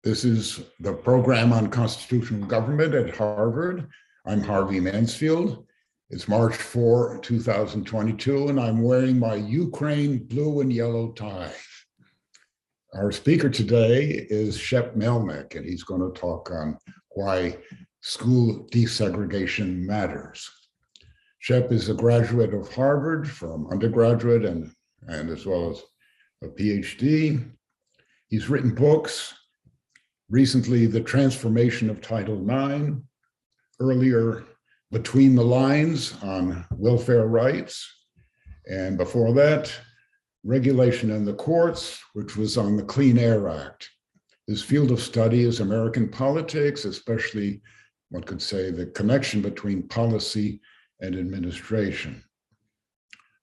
This is the program on constitutional government at Harvard. I'm Harvey Mansfield. It's March 4, 2022, and I'm wearing my Ukraine blue and yellow tie. Our speaker today is Shep Melnick, and he's going to talk on why school desegregation matters. Shep is a graduate of Harvard from undergraduate and as well as a PhD. He's written books, recently The Transformation of Title IX, earlier Between the Lines on welfare rights, and before that, Regulation in the Courts, which was on the Clean Air Act. His field of study is American politics, especially, one could say, the connection between policy and administration.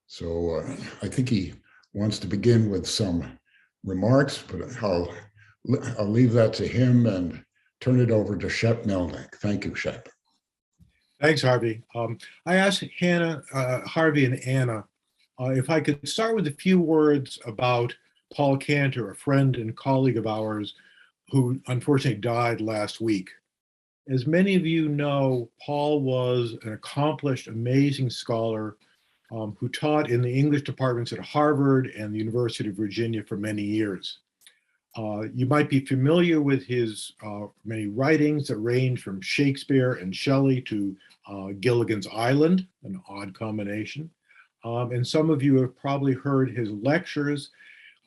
So I think he wants to begin with some remarks, but I'll leave that to him and turn it over to Shep Melnick. Thank you, Shep. Thanks, Harvey. I asked Harvey and Anna if I could start with a few words about Paul Cantor, a friend and colleague of ours who unfortunately died last week. As many of you know, Paul was an accomplished, amazing scholar who taught in the English departments at Harvard and the University of Virginia for many years. You might be familiar with his many writings that range from Shakespeare and Shelley to Gilligan's Island, an odd combination. And some of you have probably heard his lectures,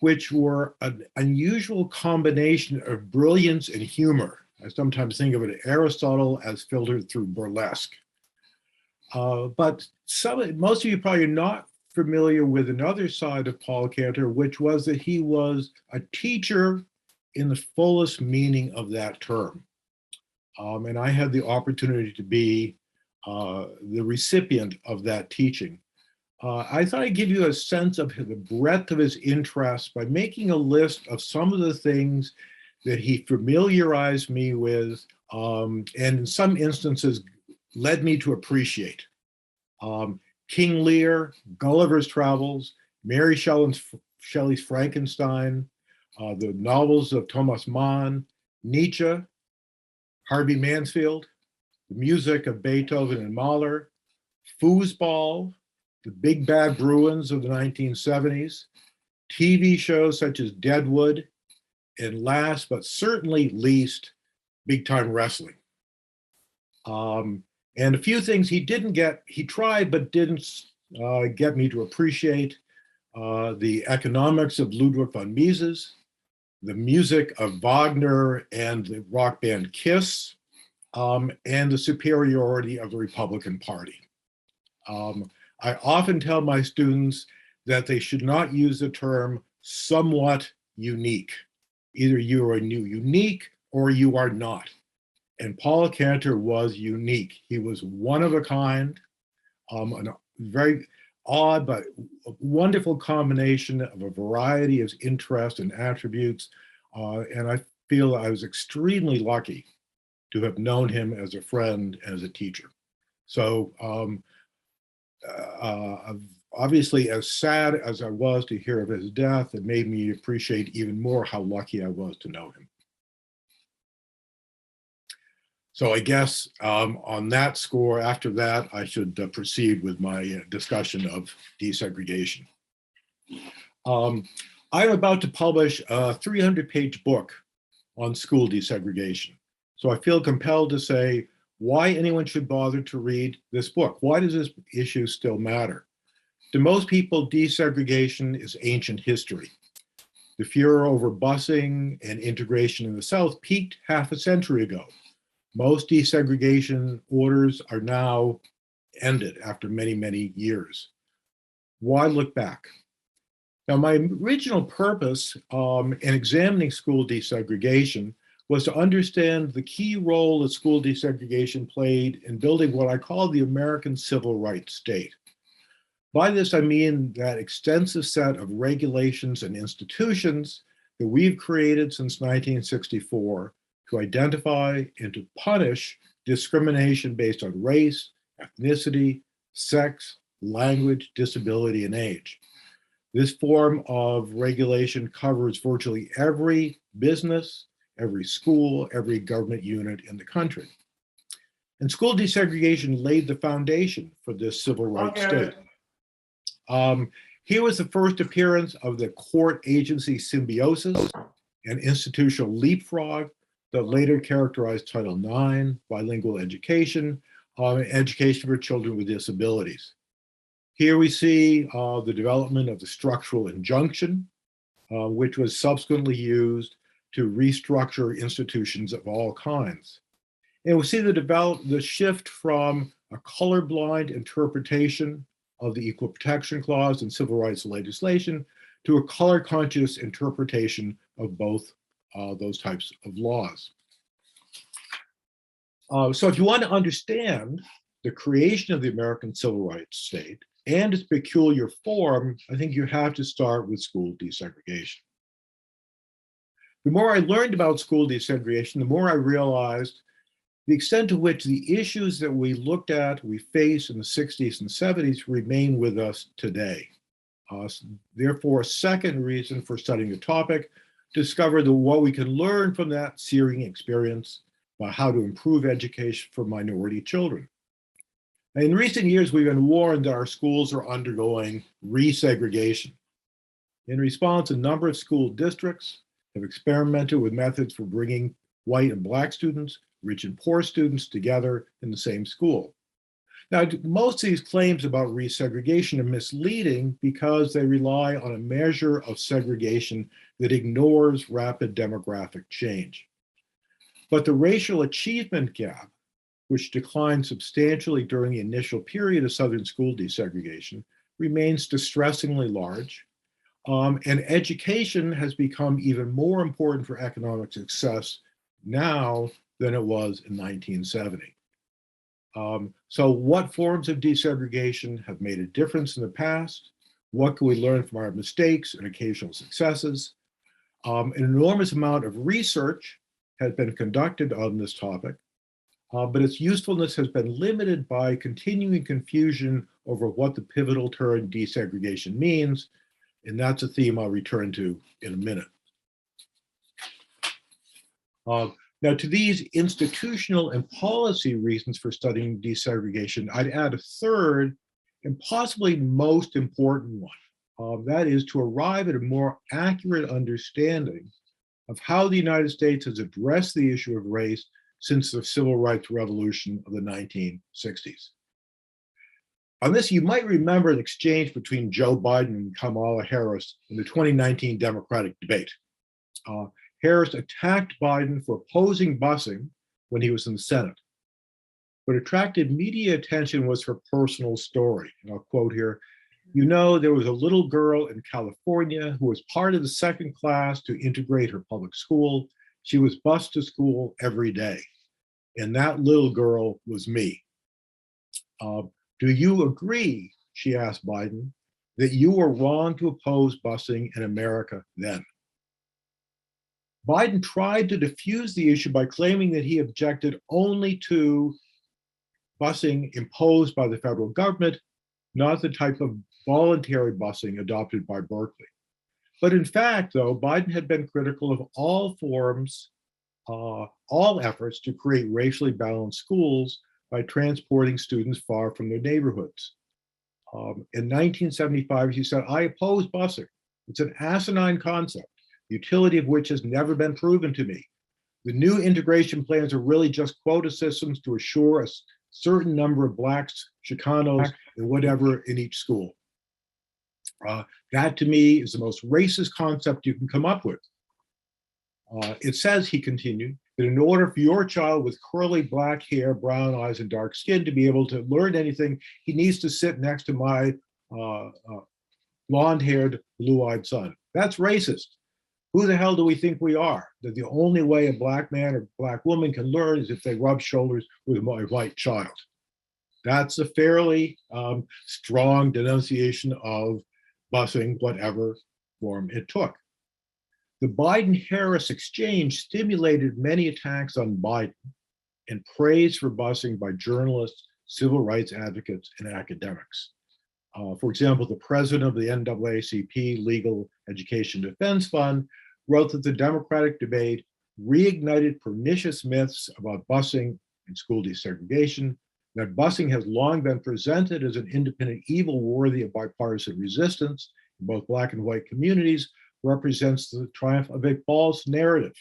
which were an unusual combination of brilliance and humor. I sometimes think of it as Aristotle as filtered through burlesque. But most of you probably are not familiar with another side of Paul Cantor, which was that he was a teacher in the fullest meaning of that term. And I had the opportunity to be the recipient of that teaching. I thought I'd give you a sense of the breadth of his interest by making a list of some of the things that he familiarized me with, and in some instances led me to appreciate. King Lear, Gulliver's Travels, Mary Shelley's Frankenstein, the novels of Thomas Mann, Nietzsche, Harvey Mansfield, the music of Beethoven and Mahler, foosball, the Big Bad Bruins of the 1970s, TV shows such as Deadwood, and last but certainly least, big time wrestling. And a few things he tried but didn't get me to appreciate: the economics of Ludwig von Mises, the music of Wagner and the rock band Kiss, and the superiority of the Republican Party. I often tell my students that they should not use the term somewhat unique. Either you are unique or you are not. And Paul Cantor was unique. He was one of a kind, a very odd but wonderful combination of a variety of interests and attributes. And I feel I was extremely lucky to have known him as a friend and as a teacher. So obviously, as sad as I was to hear of his death, it made me appreciate even more how lucky I was to know him. So I guess on that score, after that, I should proceed with my discussion of desegregation. I'm about to publish a 300-page book on school desegregation. So I feel compelled to say why anyone should bother to read this book. Why does this issue still matter? To most people, desegregation is ancient history. The furor over busing and integration in the South peaked half a century ago. Most desegregation orders are now ended after many, many years. Why look back? Now, my original purpose in examining school desegregation was to understand the key role that school desegregation played in building what I call the American civil rights state. By this, I mean that extensive set of regulations and institutions that we've created since 1964 to identify and to punish discrimination based on race, ethnicity, sex, language, disability, and age. This form of regulation covers virtually every business, every school, every government unit in the country. And school desegregation laid the foundation for this civil rights state. Here was the first appearance of the court agency symbiosis and institutional leapfrog that later characterized Title IX, bilingual education, education for children with disabilities. Here we see the development of the structural injunction, which was subsequently used to restructure institutions of all kinds. And we see the shift from a colorblind interpretation of the Equal Protection Clause and civil rights legislation to a color-conscious interpretation of both those types of laws. So if you want to understand the creation of the American civil rights state and its peculiar form, I think you have to start with school desegregation. The more I learned about school desegregation, the more I realized the extent to which the issues that we looked at, we faced in the 60s and 70s remain with us today. Therefore, a second reason for studying the topic, discover what we can learn from that searing experience about how to improve education for minority children. In recent years, we've been warned that our schools are undergoing resegregation. In response, a number of school districts have experimented with methods for bringing white and Black students, rich and poor students together in the same school. Now, most of these claims about resegregation are misleading because they rely on a measure of segregation that ignores rapid demographic change. But the racial achievement gap, which declined substantially during the initial period of Southern school desegregation, remains distressingly large. And education has become even more important for economic success now than it was in 1970. So what forms of desegregation have made a difference in the past? What can we learn from our mistakes and occasional successes? An enormous amount of research has been conducted on this topic, but its usefulness has been limited by continuing confusion over what the pivotal term desegregation means, and that's a theme I'll return to in a minute. Now, to these institutional and policy reasons for studying desegregation, I'd add a third and possibly most important one. That is to arrive at a more accurate understanding of how the United States has addressed the issue of race since the Civil Rights Revolution of the 1960s. On this, you might remember an exchange between Joe Biden and Kamala Harris in the 2019 Democratic debate. Harris attacked Biden for opposing busing when he was in the Senate. What attracted media attention was her personal story. And I'll quote here, "You know, there was a little girl in California who was part of the second class to integrate her public school. She was bused to school every day. And that little girl was me. Do you agree," she asked Biden, "that you were wrong to oppose busing in America then?" Biden tried to diffuse the issue by claiming that he objected only to busing imposed by the federal government, not the type of voluntary busing adopted by Berkeley. But in fact, though, Biden had been critical of all forms, all efforts to create racially balanced schools by transporting students far from their neighborhoods. In 1975, he said, "I oppose busing. It's an asinine concept, the utility of which has never been proven to me. The new integration plans are really just quota systems to assure a certain number of Blacks, Chicanos, and whatever in each school. That to me is the most racist concept you can come up with." It says, he continued, that in order for your child with curly black hair, brown eyes, and dark skin to be able to learn anything, he needs to sit next to my blonde-haired, blue-eyed son. That's racist. Who the hell do we think we are? That the only way a Black man or Black woman can learn is if they rub shoulders with my white child. That's a fairly strong denunciation of busing, whatever form it took. The Biden-Harris exchange stimulated many attacks on Biden and praise for busing by journalists, civil rights advocates, and academics. For example, the president of the NAACP Legal Education Defense Fund wrote that the Democratic debate reignited pernicious myths about busing and school desegregation, that busing has long been presented as an independent evil worthy of bipartisan resistance in both Black and white communities, represents the triumph of a false narrative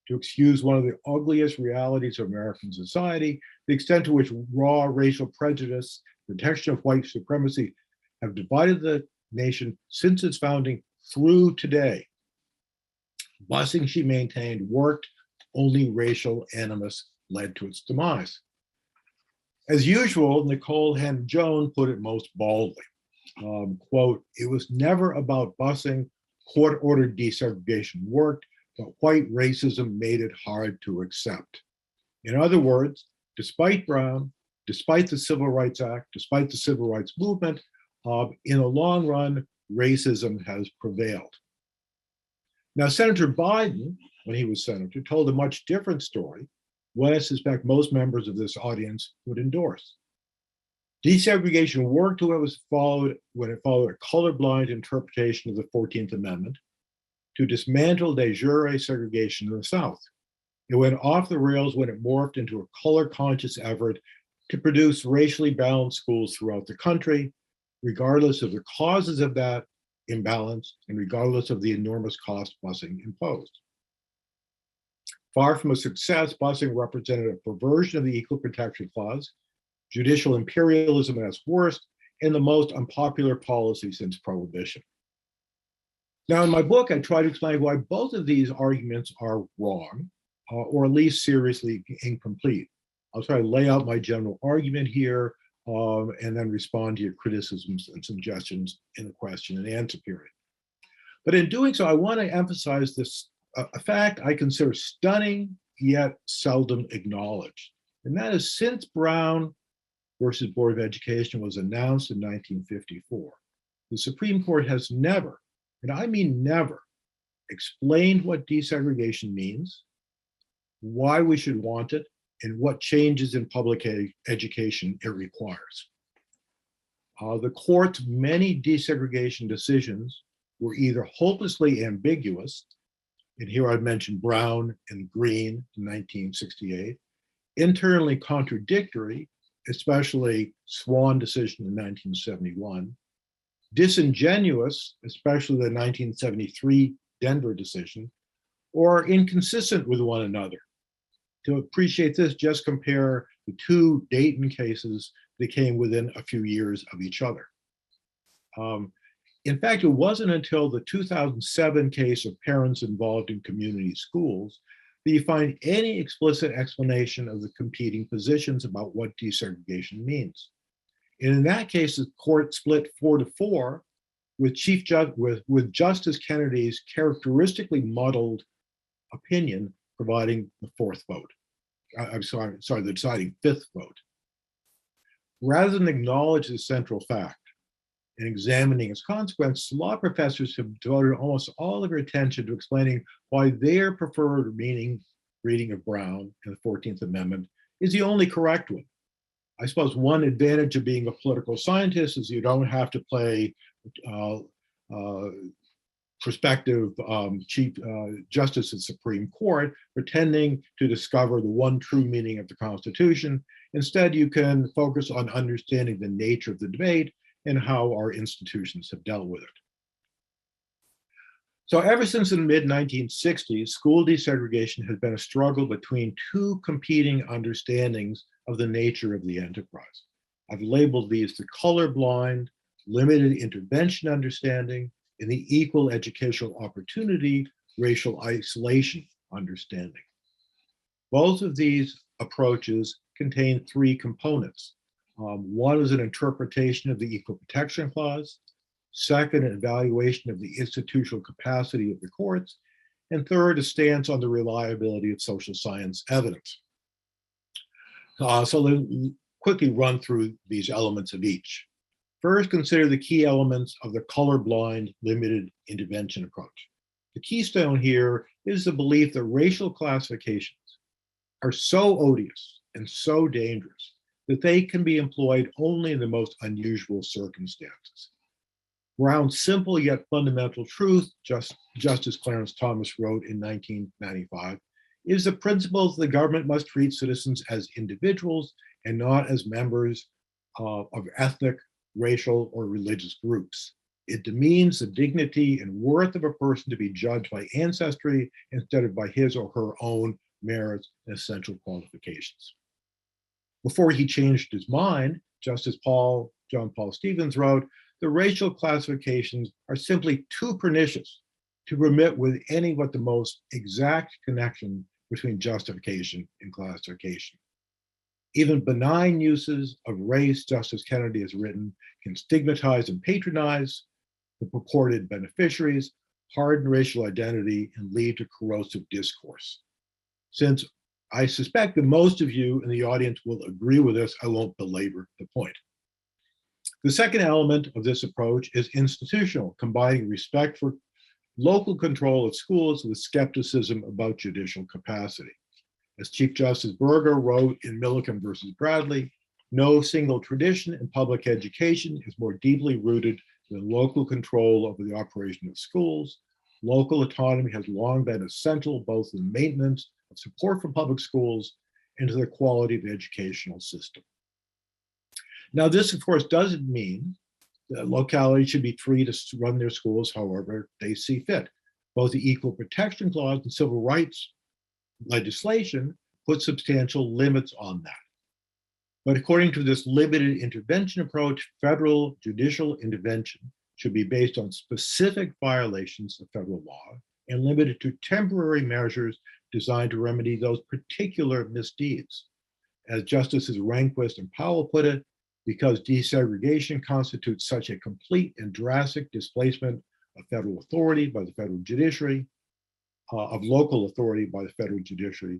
to excuse one of the ugliest realities of American society, the extent to which raw racial prejudice, protection of white supremacy have divided the nation since its founding through today. Busing, she maintained, worked, only racial animus led to its demise. As usual, Nicole Hannah-Jones put it most baldly, quote, "It was never about busing, court-ordered desegregation worked, but white racism made it hard to accept." In other words, despite Brown, despite the Civil Rights Act, despite the Civil Rights Movement, in the long run, racism has prevailed. Now, Senator Biden, when he was senator, told a much different story, one I suspect most members of this audience would endorse. Desegregation worked when it followed a colorblind interpretation of the 14th Amendment to dismantle de jure segregation in the South. It went off the rails when it morphed into a color-conscious effort to produce racially balanced schools throughout the country, regardless of the causes of that imbalance and regardless of the enormous cost busing imposed. Far from a success, busing represented a perversion of the Equal Protection Clause, judicial imperialism at its worst, and the most unpopular policy since Prohibition. Now, in my book, I try to explain why both of these arguments are wrong, or at least seriously incomplete. I'll try to lay out my general argument here, and then respond to your criticisms and suggestions in the question and answer period. But in doing so, I want to emphasize this a fact I consider stunning yet seldom acknowledged. And that is, since Brown versus Board of Education was announced in 1954, the Supreme Court has never, and I mean never, explained what desegregation means, why we should want it, and what changes in public education it requires. The court's many desegregation decisions were either hopelessly ambiguous, and here I'd mention Brown and Green in 1968, internally contradictory, especially Swan decision in 1971, disingenuous, especially the 1973 Denver decision, or inconsistent with one another. To appreciate this, just compare the two Dayton cases that came within a few years of each other. In fact, it wasn't until the 2007 case of parents involved in community schools that you find any explicit explanation of the competing positions about what desegregation means. And in that case, the court split 4-4 with Justice Kennedy's characteristically muddled opinion providing the fourth vote. The deciding fifth vote. Rather than acknowledge the central fact and examining its consequences, law professors have devoted almost all of their attention to explaining why their preferred reading of Brown and the 14th Amendment is the only correct one. I suppose one advantage of being a political scientist is you don't have to play prospective Chief Justice of the Supreme Court, pretending to discover the one true meaning of the Constitution. Instead, you can focus on understanding the nature of the debate and how our institutions have dealt with it. So ever since the mid-1960s, school desegregation has been a struggle between two competing understandings of the nature of the enterprise. I've labeled these the colorblind, limited intervention understanding, and the equal educational opportunity, racial isolation understanding. Both of these approaches contain three components. One is an interpretation of the Equal Protection Clause. Second, an evaluation of the institutional capacity of the courts. And third, a stance on the reliability of social science evidence. So let me quickly run through these elements of each. First, consider the key elements of the colorblind limited intervention approach. The keystone here is the belief that racial classifications are so odious and so dangerous that they can be employed only in the most unusual circumstances. Brown's simple yet fundamental truth, Justice Clarence Thomas wrote in 1995, is the principle that the government must treat citizens as individuals and not as members of ethnic, racial, or religious groups. It demeans the dignity and worth of a person to be judged by ancestry instead of by his or her own merits and essential qualifications. Before he changed his mind, Justice John Paul Stevens wrote, the racial classifications are simply too pernicious to permit with any but the most exact connection between justification and classification. Even benign uses of race, Justice Kennedy has written, can stigmatize and patronize the purported beneficiaries, harden racial identity, and lead to corrosive discourse. Since I suspect that most of you in the audience will agree with this, I won't belabor the point. The second element of this approach is institutional, combining respect for local control of schools with skepticism about judicial capacity. As Chief Justice Burger wrote in Milliken versus Bradley, no single tradition in public education is more deeply rooted than local control over the operation of schools. Local autonomy has long been essential both in maintenance of support for public schools and to the quality of the educational system. Now, this, of course, doesn't mean that localities should be free to run their schools however they see fit. Both the Equal Protection Clause and civil rights legislation put substantial limits on that. But according to this limited intervention approach, federal judicial intervention should be based on specific violations of federal law and limited to temporary measures designed to remedy those particular misdeeds. As Justices Rehnquist and Powell put it, because desegregation constitutes such a complete and drastic displacement of federal authority by the federal judiciary, of local authority by the federal judiciary,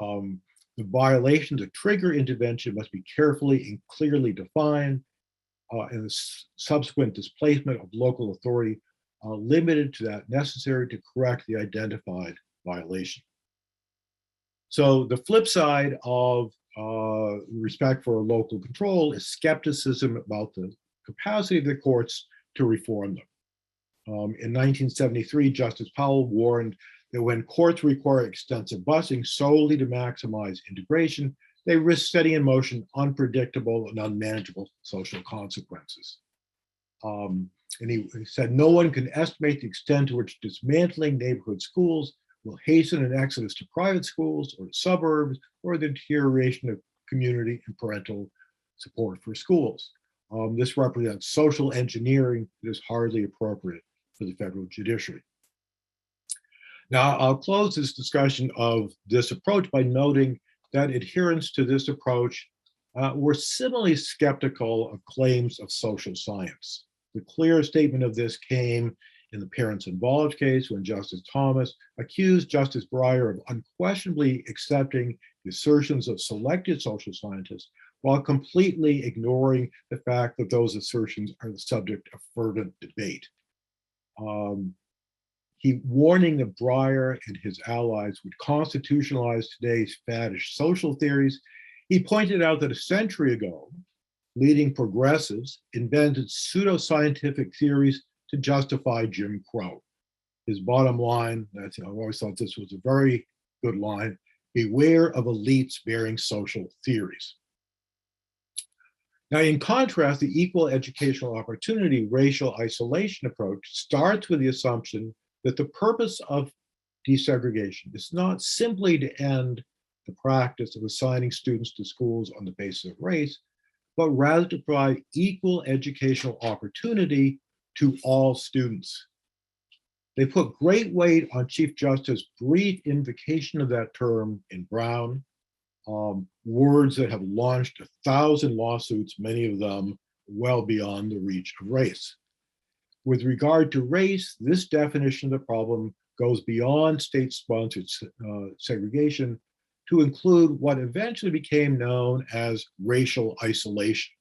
the violations that trigger intervention must be carefully and clearly defined, and the subsequent displacement of local authority limited to that necessary to correct the identified violation. So the flip side of respect for local control is skepticism about the capacity of the courts to reform them. In 1973, Justice Powell warned that when courts require extensive busing solely to maximize integration, they risk setting in motion unpredictable and unmanageable social consequences. And he said, no one can estimate the extent to which dismantling neighborhood schools will hasten an exodus to private schools or suburbs or the deterioration of community and parental support for schools. This represents social engineering that is hardly appropriate for the federal judiciary. Now, I'll close this discussion of this approach by noting that adherents to this approach were similarly skeptical of claims of social science. The clear statement of this came in the Parents Involved case when Justice Thomas accused Justice Breyer of unquestionably accepting the assertions of selected social scientists while completely ignoring the fact that those assertions are the subject of fervent debate. He warning that Breyer and his allies would constitutionalize today's faddish social theories. He pointed out that a century ago, leading progressives invented pseudoscientific theories to justify Jim Crow. His bottom line, I've always thought this was a very good line, beware of elites bearing social theories. Now, in contrast, the equal educational opportunity racial isolation approach starts with the assumption that the purpose of desegregation is not simply to end the practice of assigning students to schools on the basis of race, but rather to provide equal educational opportunity to all students. They put great weight on Chief Justice's brief invocation of that term in Brown, words that have launched 1,000 lawsuits, many of them well beyond the reach of race. With regard to race, this definition of the problem goes beyond state-sponsored segregation to include what eventually became known as racial isolation.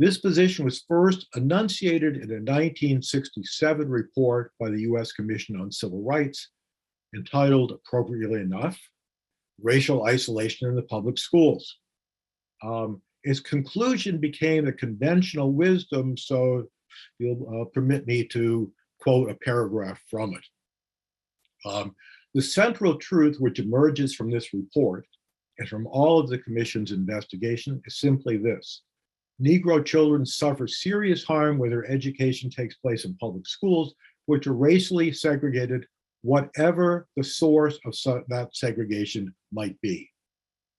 This position was first enunciated in a 1967 report by the US Commission on Civil Rights, entitled, appropriately enough, Racial Isolation in the Public Schools. Its conclusion became the conventional wisdom, so you'll permit me to quote a paragraph from it. The central truth which emerges from this report and from all of the commission's investigation is simply this: Negro children suffer serious harm when their education takes place in public schools, which are racially segregated, whatever the source of that segregation might be.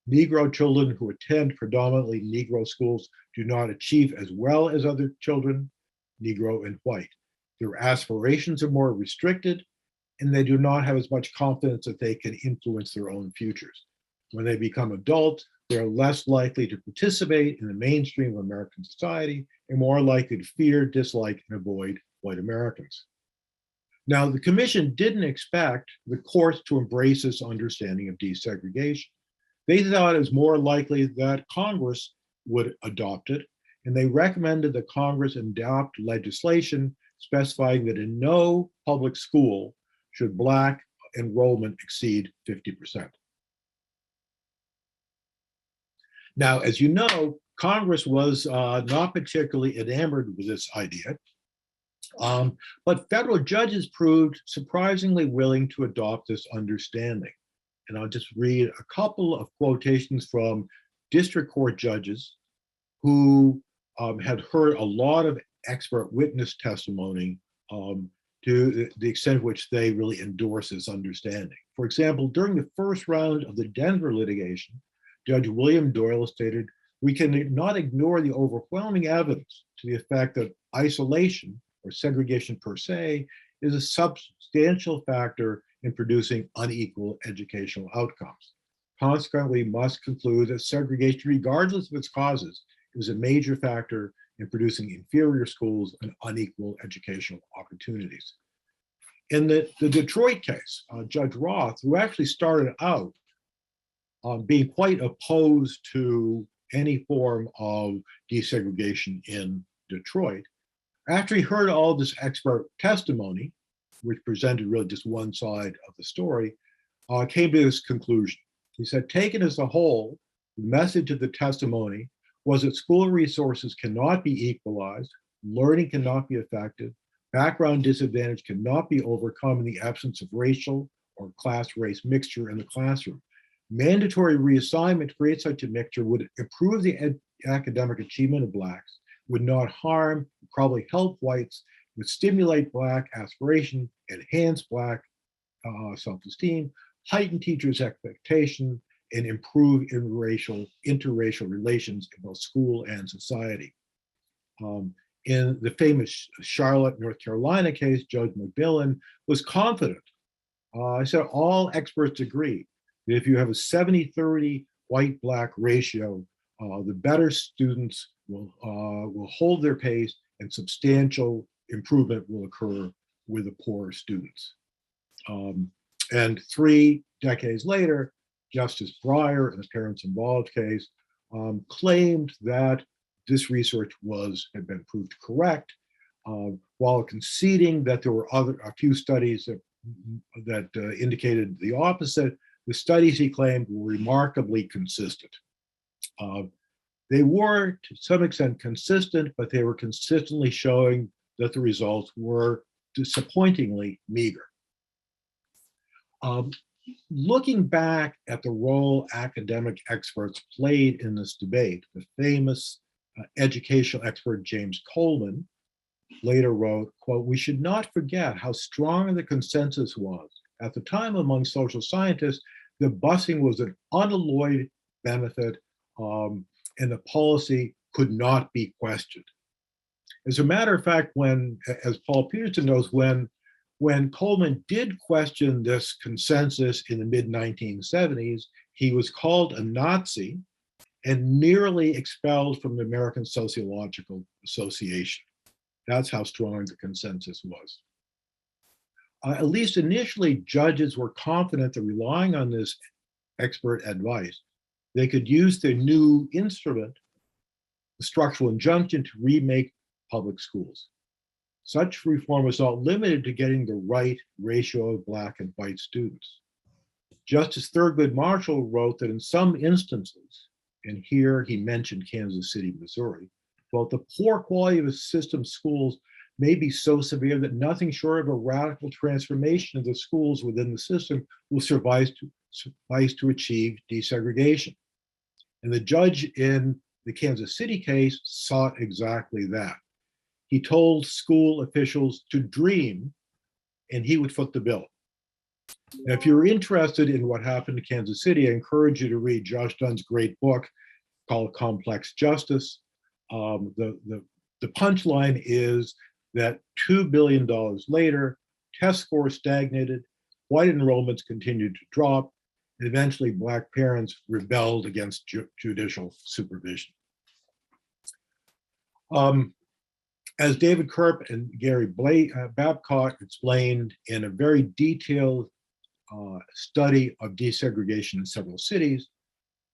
Negro children who attend predominantly Negro schools do not achieve as well as other children, Negro and white. Their aspirations are more restricted, and they do not have as much confidence that they can influence their own futures. When they become adults, they are less likely to participate in the mainstream of American society and more likely to fear, dislike, and avoid white Americans. Now, the commission didn't expect the courts to embrace this understanding of desegregation. They thought it was more likely that Congress would adopt it, and they recommended that Congress adopt legislation specifying that in no public school should Black enrollment exceed 50%. Now, as you know, Congress was not particularly enamored with this idea, but federal judges proved surprisingly willing to adopt this understanding. And I'll just read a couple of quotations from district court judges who had heard a lot of expert witness testimony to the extent to which they really endorse this understanding. For example, during the first round of the Denver litigation, Judge William Doyle stated, "We cannot ignore the overwhelming evidence to the effect that isolation or segregation per se is a substantial factor in producing unequal educational outcomes. Consequently, we must conclude that segregation, regardless of its causes, is a major factor in producing inferior schools and unequal educational opportunities." In the Detroit case, Judge Roth, who actually started out being quite opposed to any form of desegregation in Detroit, after he heard all this expert testimony, which presented really just one side of the story, came to this conclusion. He said, taken as a whole, the message of the testimony was that school resources cannot be equalized, learning cannot be effective, background disadvantage cannot be overcome in the absence of racial or class-race mixture in the classroom. Mandatory reassignment to create such a mixture would improve the academic achievement of Blacks, would not harm, probably help whites, would stimulate Black aspiration, enhance Black self-esteem, heighten teachers' expectation, and improve interracial relations in both school and society. In the famous Charlotte, North Carolina case, Judge McMillan was confident. I said all experts agree that if you have a 70-30 white-Black ratio, the better students will hold their pace and substantial improvement will occur with the poorer students. And 3 decades later, Justice Breyer, in the parents involved case, claimed that this research had been proved correct, while conceding that there were a few studies that indicated the opposite. The studies he claimed were remarkably consistent. They were to some extent consistent, but they were consistently showing that the results were disappointingly meager. Looking back at the role academic experts played in this debate, the famous educational expert James Coleman later wrote, quote, "We should not forget how strong the consensus was at the time among social scientists that busing was an unalloyed benefit and the policy could not be questioned." As a matter of fact, as Paul Peterson knows, when Coleman did question this consensus in the mid-1970s, he was called a Nazi and nearly expelled from the American Sociological Association. That's how strong the consensus was. At least initially, judges were confident that relying on this expert advice, they could use their new instrument, the structural injunction, to remake public schools. Such reform was not limited to getting the right ratio of Black and white students. Justice Thurgood Marshall wrote that in some instances, and here he mentioned Kansas City, Missouri, quote, "the poor quality of the system schools may be so severe that nothing short of a radical transformation of the schools within the system will suffice to achieve desegregation. And the judge in the Kansas City case sought exactly that. He told school officials to dream, and he would foot the bill. Now, if you're interested in what happened to Kansas City, I encourage you to read Josh Dunn's great book called Complex Justice. The punchline is that $2 billion later, test scores stagnated, white enrollments continued to drop, and eventually Black parents rebelled against judicial supervision. As David Kerp and Gary Babcock explained in a very detailed study of desegregation in several cities,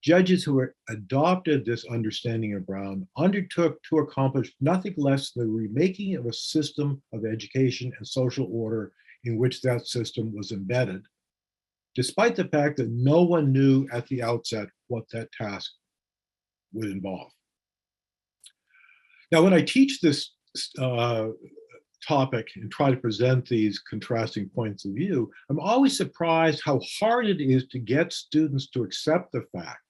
judges who adopted this understanding of Brown undertook to accomplish nothing less than the remaking of a system of education and social order in which that system was embedded, despite the fact that no one knew at the outset what that task would involve. Now, when I teach this topic and try to present these contrasting points of view, I'm always surprised how hard it is to get students to accept the fact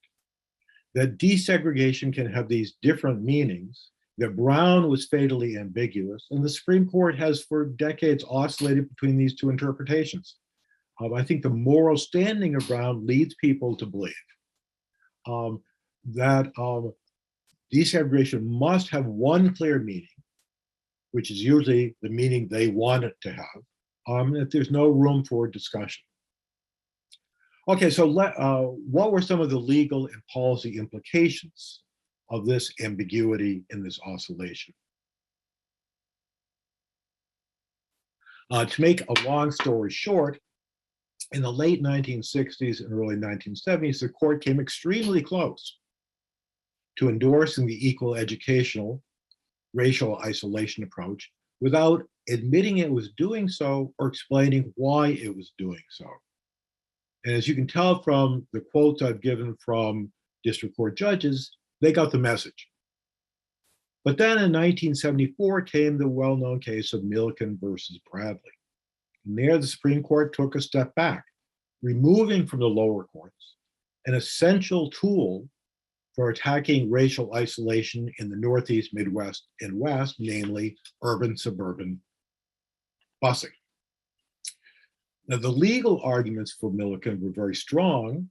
that desegregation can have these different meanings, that Brown was fatally ambiguous, and the Supreme Court has for decades oscillated between these two interpretations. I think the moral standing of Brown leads people to believe that desegregation must have one clear meaning, which is usually the meaning they want it to have, that there's no room for discussion. Okay, so what were some of the legal and policy implications of this ambiguity in this oscillation? To make a long story short, in the late 1960s and early 1970s, the court came extremely close to endorsing the equal educational racial isolation approach without admitting it was doing so or explaining why it was doing so. And as you can tell from the quotes I've given from district court judges, they got the message. But then in 1974 came the well-known case of Milliken versus Bradley. And there the Supreme Court took a step back, removing from the lower courts an essential tool for attacking racial isolation in the Northeast, Midwest, and West, namely urban-suburban busing. Now, the legal arguments for Milliken were very strong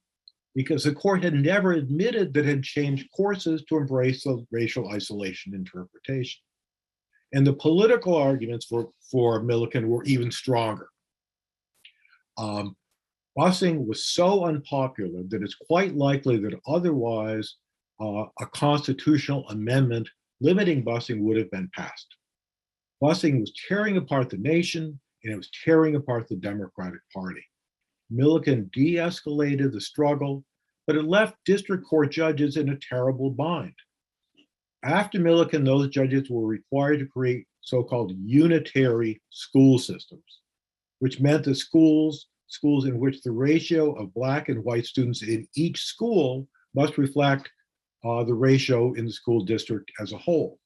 because the court had never admitted that it had changed courses to embrace the racial isolation interpretation. And the political arguments for Milliken were even stronger. Busing was so unpopular that it's quite likely that otherwise a constitutional amendment limiting busing would have been passed. Busing was tearing apart the nation, and it was tearing apart the Democratic Party. Milliken de-escalated the struggle, but it left district court judges in a terrible bind. After Milliken, those judges were required to create so-called unitary school systems, which meant that schools in which the ratio of Black and white students in each school must reflect the ratio in the school district as a whole.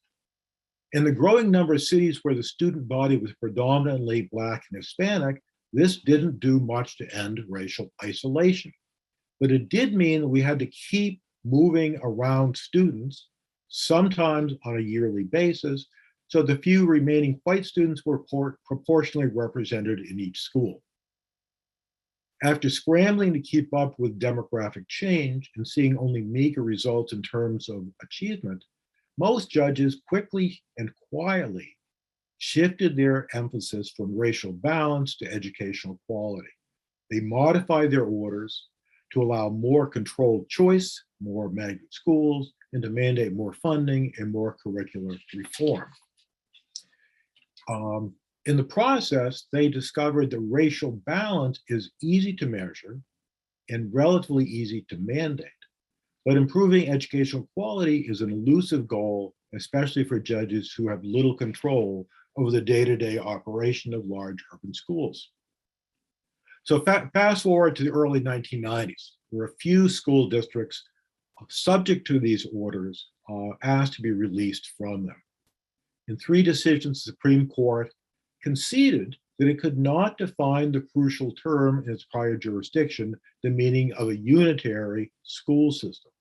In the growing number of cities where the student body was predominantly Black and Hispanic, this didn't do much to end racial isolation. But it did mean that we had to keep moving around students, sometimes on a yearly basis, so the few remaining white students were proportionally represented in each school. After scrambling to keep up with demographic change and seeing only meager results in terms of achievement, most judges quickly and quietly shifted their emphasis from racial balance to educational quality. They modified their orders to allow more controlled choice, more magnet schools, and to mandate more funding and more curricular reform. In the process, they discovered that racial balance is easy to measure and relatively easy to mandate. But improving educational quality is an elusive goal, especially for judges who have little control over the day-to-day operation of large urban schools. So fast forward to the early 1990s, where a few school districts subject to these orders asked to be released from them. In 3 decisions, the Supreme Court conceded that it could not define the crucial term in its prior jurisdiction, the meaning of a unitary school system.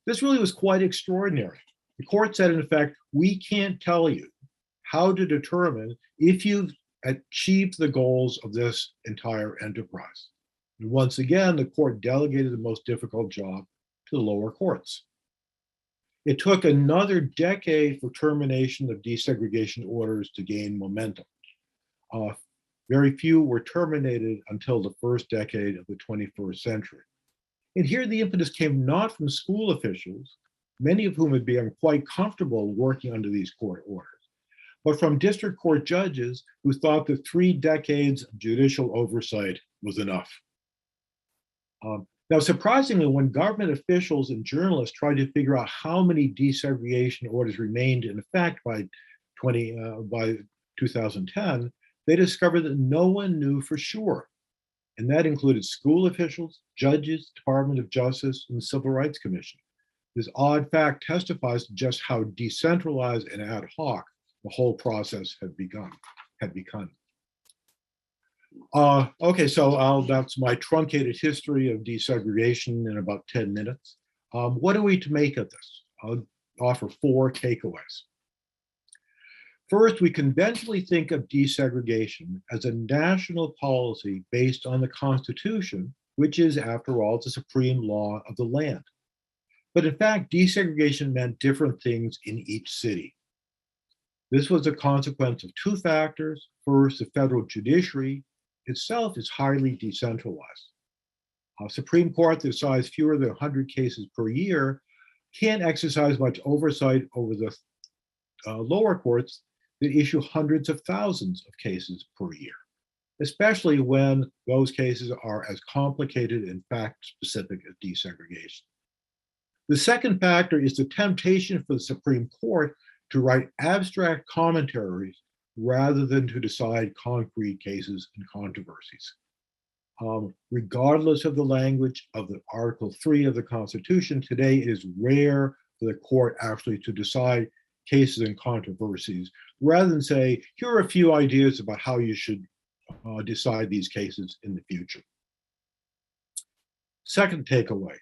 This really was quite extraordinary. The court said, in effect, we can't tell you how to determine if you've achieved the goals of this entire enterprise. And once again, the court delegated the most difficult job to the lower courts. It took another decade for termination of desegregation orders to gain momentum. Very few were terminated until the first decade of the 21st century. And here the impetus came not from school officials, many of whom had been quite comfortable working under these court orders, but from district court judges who thought that 3 decades of judicial oversight was enough. Now, surprisingly, when government officials and journalists tried to figure out how many desegregation orders remained in effect by 2010, they discovered that no one knew for sure. And that included school officials, judges, Department of Justice, and the Civil Rights Commission. This odd fact testifies to just how decentralized and ad hoc the whole process had become. Okay, so that's my truncated history of desegregation in about 10 minutes. What are we to make of this? I'll offer 4 takeaways. First, we conventionally think of desegregation as a national policy based on the Constitution, which is, after all, the supreme law of the land. But in fact, desegregation meant different things in each city. This was a consequence of 2 factors. First, the federal judiciary itself is highly decentralized. A Supreme Court that decides fewer than 100 cases per year can't exercise much oversight over the lower courts that issue hundreds of thousands of cases per year, especially when those cases are as complicated and fact-specific as desegregation. The second factor is the temptation for the Supreme Court to write abstract commentaries rather than to decide concrete cases and controversies. Regardless of the language of the Article 3 of the Constitution, today it is rare for the court actually to decide cases and controversies, rather than say, here are a few ideas about how you should decide these cases in the future. Second takeaway,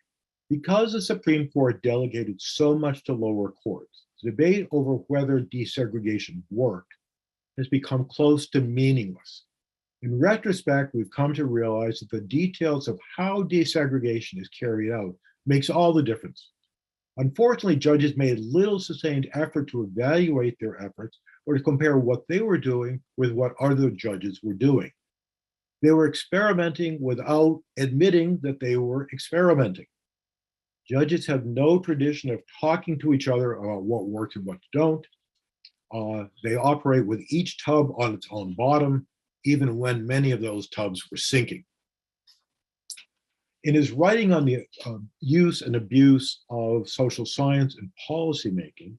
because the Supreme Court delegated so much to lower courts, the debate over whether desegregation worked has become close to meaningless. In retrospect, we've come to realize that the details of how desegregation is carried out makes all the difference. Unfortunately, judges made little sustained effort to evaluate their efforts or to compare what they were doing with what other judges were doing. They were experimenting without admitting that they were experimenting. Judges have no tradition of talking to each other about what works and what don't. They operate with each tub on its own bottom, even when many of those tubs were sinking. In his writing on the use and abuse of social science and policymaking,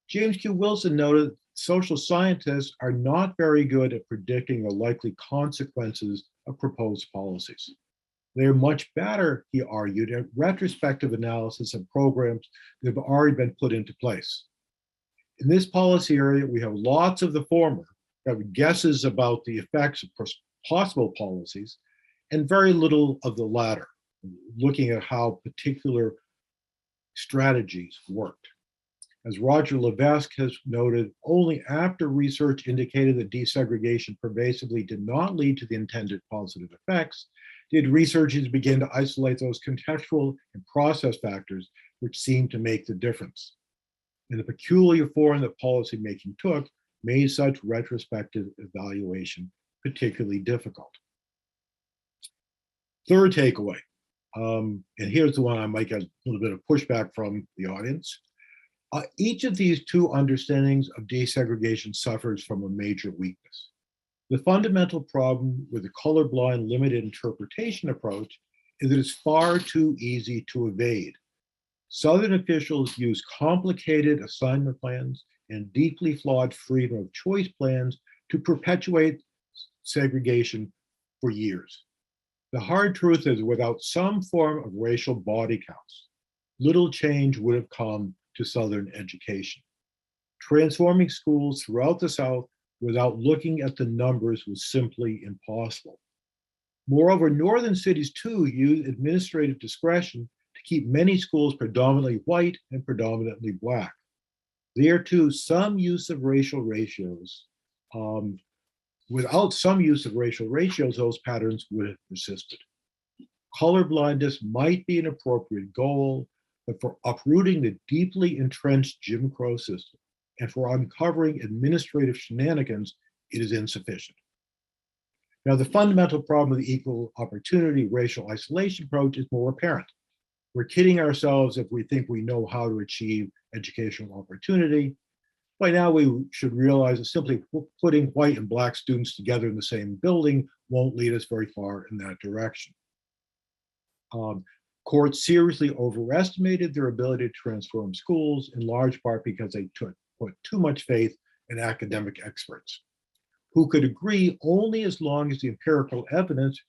James Q. Wilson noted social scientists are not very good at predicting the likely consequences of proposed policies. They're much better, he argued, at retrospective analysis of programs that have already been put into place. In this policy area, we have lots of the former, have guesses about the effects of possible policies, and very little of the latter, looking at how particular strategies worked. As Roger Levesque has noted, only after research indicated that desegregation pervasively did not lead to the intended positive effects did researchers begin to isolate those contextual and process factors which seemed to make the difference. And the peculiar form that policymaking took made such retrospective evaluation particularly difficult. Third takeaway, and here's the one I might get a little bit of pushback from the audience. Each of these 2 understandings of desegregation suffers from a major weakness. The fundamental problem with the colorblind limited interpretation approach is that it's far too easy to evade. Southern officials use complicated assignment plans and deeply flawed freedom of choice plans to perpetuate segregation for years. The hard truth is, without some form of racial body counts, little change would have come to Southern education. Transforming schools throughout the South without looking at the numbers was simply impossible. Moreover, northern cities too use administrative discretion to keep many schools predominantly white and predominantly Black. There too, some use of racial ratios. Without some use of racial ratios, those patterns would have persisted. Colorblindness might be an appropriate goal, but for uprooting the deeply entrenched Jim Crow system and for uncovering administrative shenanigans, it is insufficient. Now, the fundamental problem of the equal opportunity racial isolation approach is more apparent. We're kidding ourselves if we think we know how to achieve educational opportunity. By now, we should realize that simply putting white and Black students together in the same building won't lead us very far in that direction. Courts seriously overestimated their ability to transform schools, in large part because they put too much faith in academic experts, who could agree only as long as the empirical evidence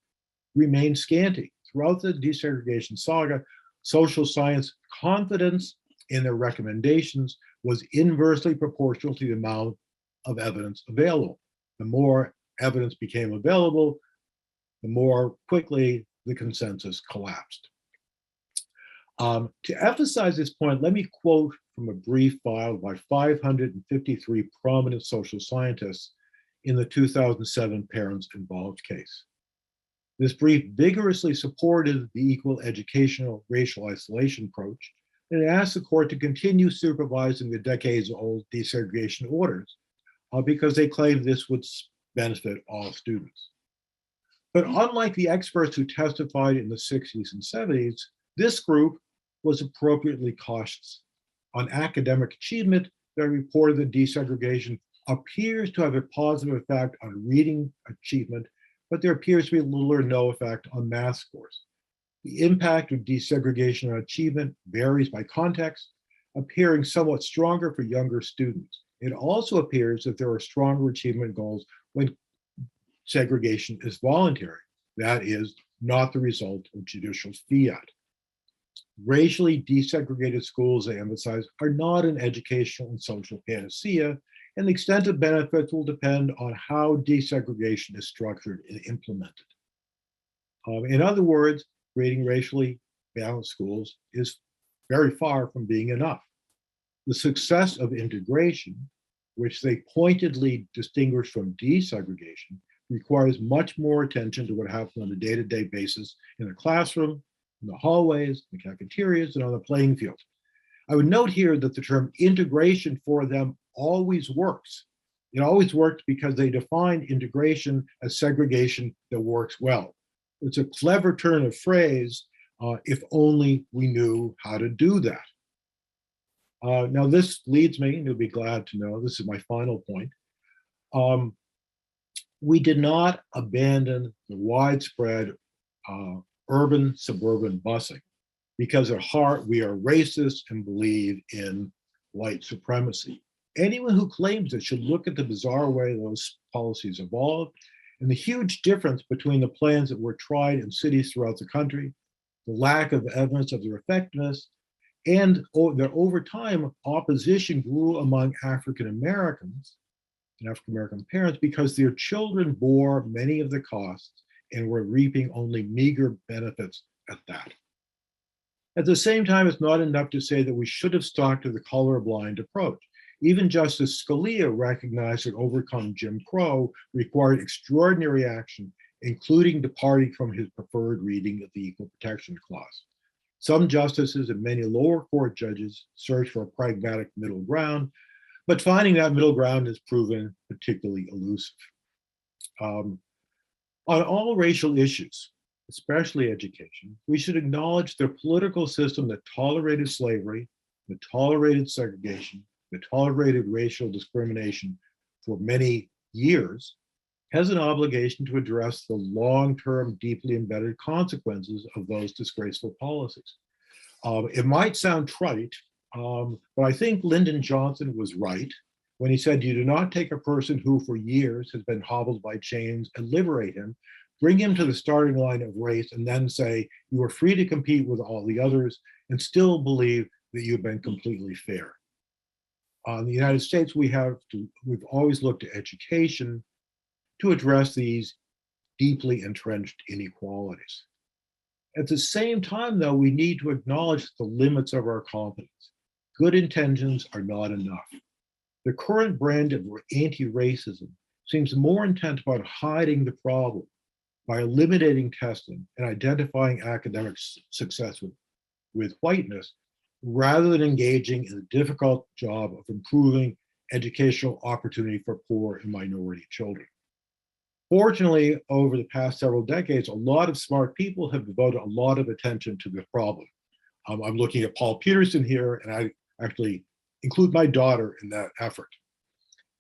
remained scanty. Throughout the desegregation saga, social science confidence in their recommendations was inversely proportional to the amount of evidence available. The more evidence became available, the more quickly the consensus collapsed. To emphasize this point, let me quote from a brief filed by 553 prominent social scientists in the 2007 Parents Involved case. This brief vigorously supported the equal educational racial isolation approach, and it asked the court to continue supervising the decades-old desegregation orders because they claimed this would benefit all students. But unlike the experts who testified in the 60s and 70s, this group was appropriately cautious. On academic achievement, they reported that desegregation appears to have a positive effect on reading achievement, but there appears to be little or no effect on math scores. The impact of desegregation on achievement varies by context, appearing somewhat stronger for younger students. It also appears that there are stronger achievement goals when segregation is voluntary, that is, not the result of judicial fiat. Racially desegregated schools, they emphasize, are not an educational and social panacea, and the extent of benefits will depend on how desegregation is structured and implemented. In other words, creating racially balanced schools is very far from being enough. The success of integration, which they pointedly distinguish from desegregation, requires much more attention to what happens on a day-to-day basis in the classroom, in the hallways, in the cafeterias, and on the playing field. I would note here that the term integration for them always works. It always worked because they defined integration as segregation that works well. It's a clever turn of phrase, if only we knew how to do that. Now this leads me, and you'll be glad to know, this is my final point. We did not abandon the widespread urban-suburban busing because at heart we are racist and believe in white supremacy. Anyone who claims it should look at the bizarre way those policies evolved and the huge difference between the plans that were tried in cities throughout the country, the lack of evidence of their effectiveness, and that over time opposition grew among African Americans and African American parents because their children bore many of the costs and were reaping only meager benefits at that. At the same time, it's not enough to say that we should have stuck to the colorblind approach. Even Justice Scalia recognized that overcoming Jim Crow required extraordinary action, including departing from his preferred reading of the Equal Protection Clause. Some justices and many lower court judges searched for a pragmatic middle ground, but finding that middle ground has proven particularly elusive. On all racial issues, especially education, we should acknowledge the political system that tolerated slavery, that tolerated segregation, that tolerated racial discrimination for many years, has an obligation to address the long-term, deeply embedded consequences of those disgraceful policies. It might sound trite, but I think Lyndon Johnson was right when he said, you do not take a person who for years has been hobbled by chains and liberate him, bring him to the starting line of race, and then say, you are free to compete with all the others and still believe that you've been completely fair. In the United States, we've always looked to education to address these deeply entrenched inequalities. At the same time, though, we need to acknowledge the limits of our competence. Good intentions are not enough. The current brand of anti-racism seems more intent on hiding the problem by eliminating testing and identifying academic success with whiteness, rather than engaging in the difficult job of improving educational opportunity for poor and minority children. Fortunately, over the past several decades, a lot of smart people have devoted a lot of attention to this problem. I'm looking at Paul Peterson here, and I actually include my daughter in that effort.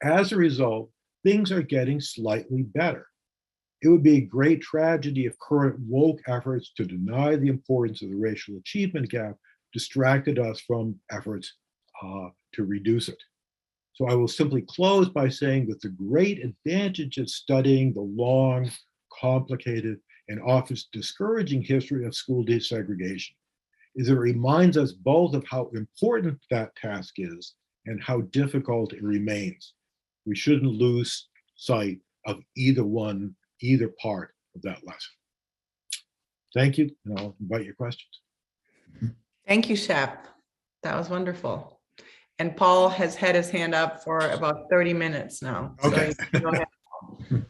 As a result, things are getting slightly better. It would be a great tragedy if current woke efforts to deny the importance of the racial achievement gap distracted us from efforts to reduce it. So I will simply close by saying that the great advantage of studying the long, complicated, and often discouraging history of school desegregation is it reminds us both of how important that task is and how difficult it remains. We shouldn't lose sight of either part of that lesson. Thank you, and I'll invite your questions. Thank you, Shep. That was wonderful. And Paul has had his hand up for about 30 minutes now. Okay. So go ahead.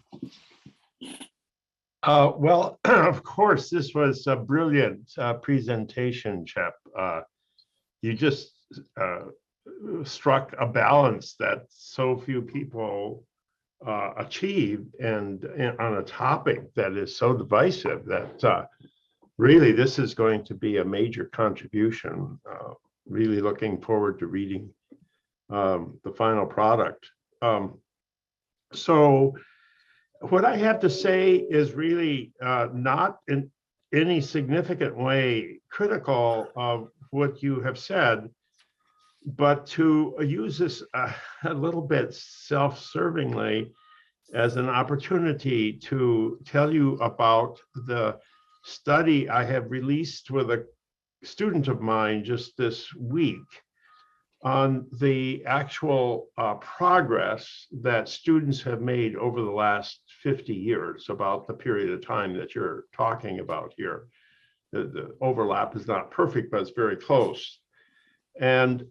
Well, of course, this was a brilliant presentation, Shep. You just struck a balance that so few people achieve, and on a topic that is so divisive that really this is going to be a major contribution. Really looking forward to reading the final product. So what I have to say is really not in any significant way critical of what you have said, but to use this a little bit self-servingly as an opportunity to tell you about the study I have released with a student of mine just this week on the actual progress that students have made over the last 50 years, about the period of time that you're talking about here. The overlap is not perfect, but it's very close. And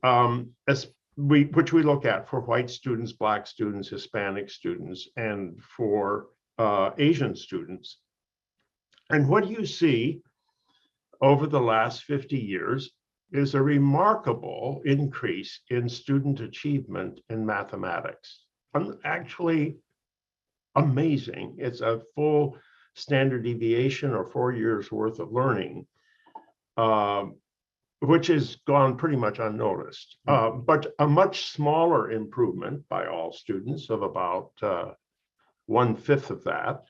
which we look at for white students, Black students, Hispanic students, and for Asian students. And what you see over the last 50 years is a remarkable increase in student achievement in mathematics. Actually amazing. It's a full standard deviation or 4 years worth of learning, which has gone pretty much unnoticed, but a much smaller improvement by all students of about 1/5 of that.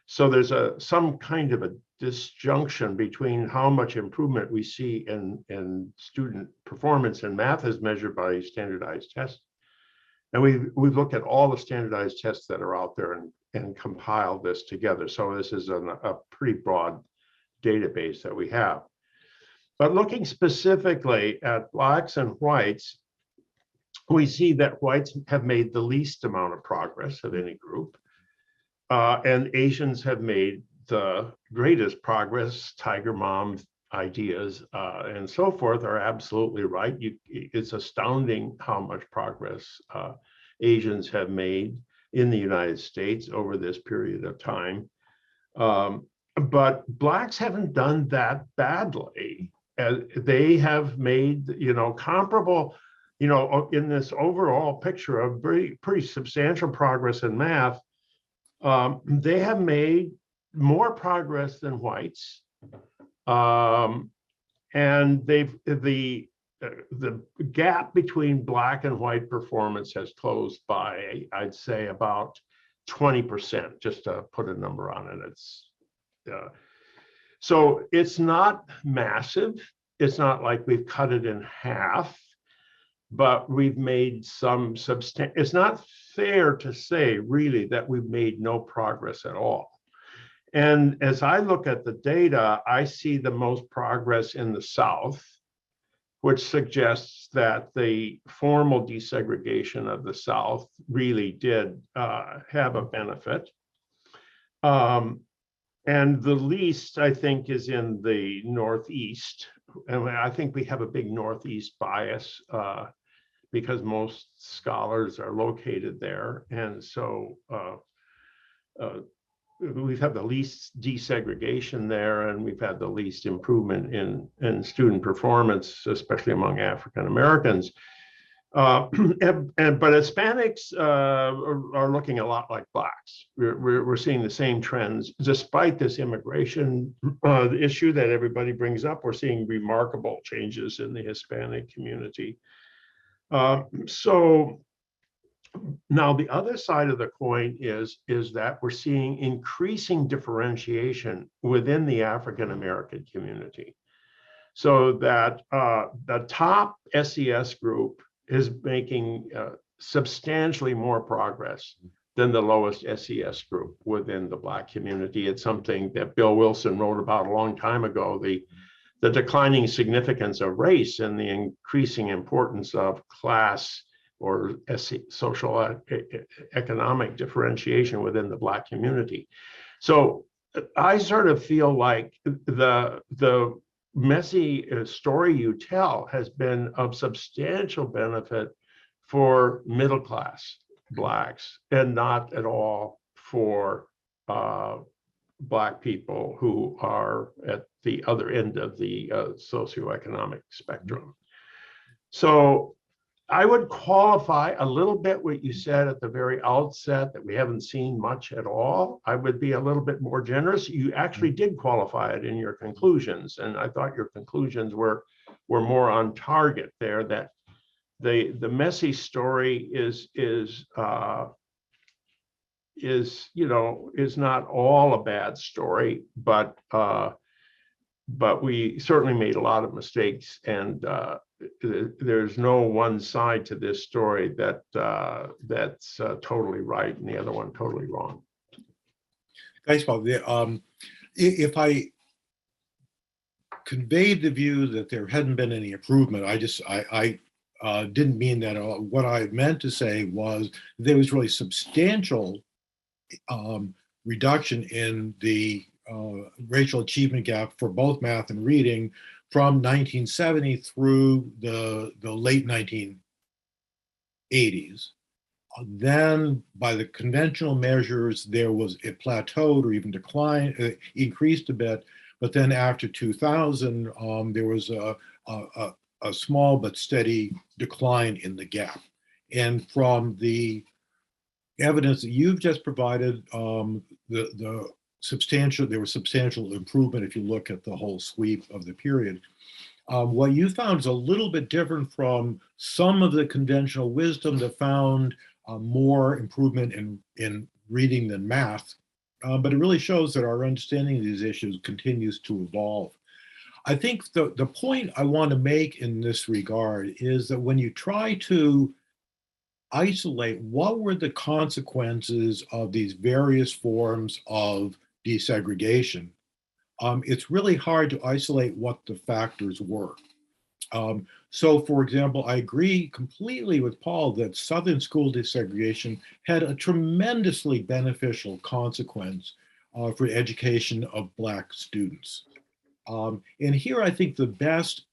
So there's some kind of a disjunction between how much improvement we see in student performance in math as measured by standardized tests. And we've looked at all the standardized tests that are out there and compiled this together. So this is a pretty broad database that we have. But looking specifically at Blacks and whites, we see that whites have made the least amount of progress of any group. And Asians have made the greatest progress. Tiger Mom ideas and so forth are absolutely right. It's astounding how much progress Asians have made in the United States over this period of time. But Blacks haven't done that badly. They have made, comparable, in this overall picture of pretty substantial progress in math. They have made more progress than whites, and the gap between Black and white performance has closed by, I'd say, about 20%, just to put a number on it. It's so it's not massive. It's not like we've cut it in half, but we've made some substantial. It's not fair to say really that we've made no progress at all. And as I look at the data, I see the most progress in the South, which suggests that the formal desegregation of the South really did have a benefit. And the least, I think, is in the Northeast. And I think we have a big Northeast bias because most scholars are located there. And so we've had the least desegregation there, and we've had the least improvement in student performance, especially among African Americans. But Hispanics are looking a lot like Blacks. We're seeing the same trends. Despite this immigration issue that everybody brings up, we're seeing remarkable changes in the Hispanic community. So now the other side of the coin is that we're seeing increasing differentiation within the African American community. So that the top SES group is making substantially more progress than the lowest SES group within the Black community. It's something that Bill Wilson wrote about a long time ago, the declining significance of race and the increasing importance of class or social economic differentiation within the Black community. So I sort of feel like the messy story you tell has been of substantial benefit for middle class Blacks and not at all for Black people who are at the other end of the socioeconomic spectrum. So I would qualify a little bit what you said at the very outset, that we haven't seen much at all. I would be a little bit more generous. You actually did qualify it in your conclusions, and I thought your conclusions were more on target there, that the messy story is not all a bad story, but we certainly made a lot of mistakes, and there's no one side to this story that's totally right and the other one totally wrong. Thanks, Paul. If I conveyed the view that there hadn't been any improvement, I didn't mean that. What I meant to say was there was really substantial reduction in the racial achievement gap for both math and reading from 1970 through the late 1980s. Then by the conventional measures, there was it plateaued or even declined, increased a bit. But then after 2000, there was a small but steady decline in the gap. And from the evidence that you've just provided, there was substantial improvement if you look at the whole sweep of the period. What you found is a little bit different from some of the conventional wisdom that found more improvement in reading than math, but it really shows that our understanding of these issues continues to evolve. I think the point I want to make in this regard is that when you try to isolate what were the consequences of these various forms of desegregation, it's really hard to isolate what the factors were. So, for example, I agree completely with Paul that Southern school desegregation had a tremendously beneficial consequence for the education of Black students. And here I think the best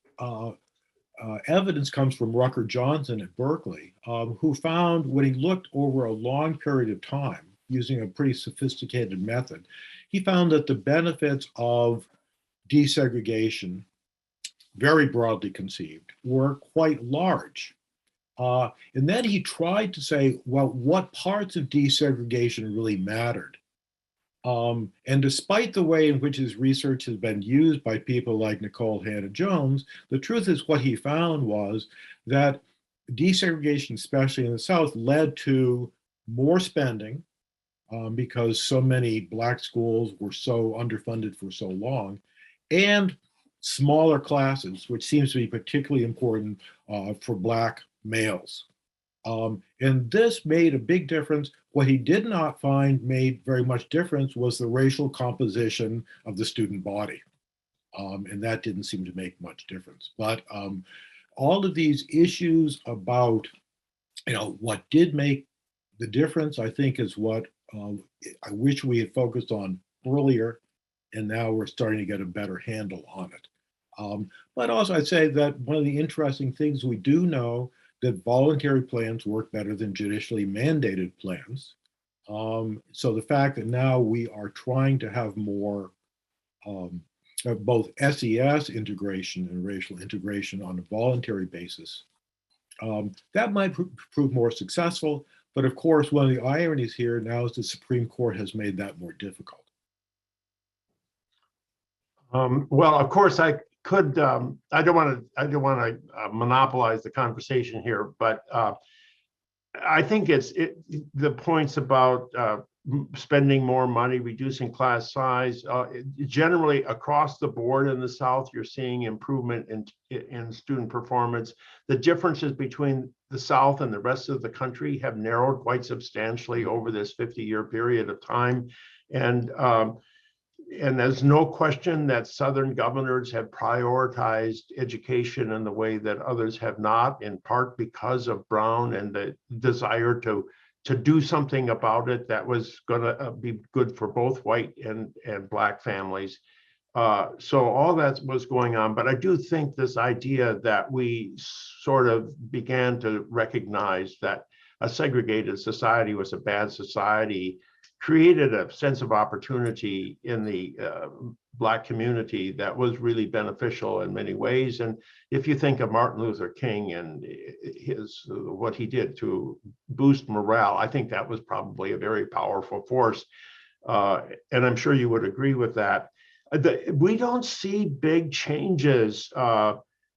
evidence comes from Rucker Johnson at Berkeley, who found when he looked over a long period of time using a pretty sophisticated method, he found that the benefits of desegregation, very broadly conceived, were quite large. And then he tried to say, well, what parts of desegregation really mattered? And despite the way in which his research has been used by people like Nicole Hannah-Jones, the truth is what he found was that desegregation, especially in the South, led to more spending because so many Black schools were so underfunded for so long, and smaller classes, which seems to be particularly important for Black males. And this made a big difference. What he did not find made very much difference was the racial composition of the student body. And that didn't seem to make much difference. But all of these issues about, what did make the difference, I think, is what I wish we had focused on earlier, and now we're starting to get a better handle on it. But also, I'd say that one of the interesting things we do know that voluntary plans work better than judicially mandated plans. So the fact that now we are trying to have more both SES integration and racial integration on a voluntary basis, that might prove more successful. But of course, one of the ironies here now is the Supreme Court has made that more difficult. Well, of course, I could. I don't want to monopolize the conversation here, but I think the points about spending more money, reducing class size. Generally, across the board in the South, you're seeing improvement in student performance. The differences between the South and the rest of the country have narrowed quite substantially over this 50-year period of time, and there's no question that Southern governors have prioritized education in the way that others have not, in part because of Brown and the desire to do something about it that was going to be good for both white and Black families. So all that was going on. But I do think this idea that we sort of began to recognize that a segregated society was a bad society created a sense of opportunity in the Black community that was really beneficial in many ways. And if you think of Martin Luther King and what he did to boost morale, I think that was probably a very powerful force. And I'm sure you would agree with that. We don't see big changes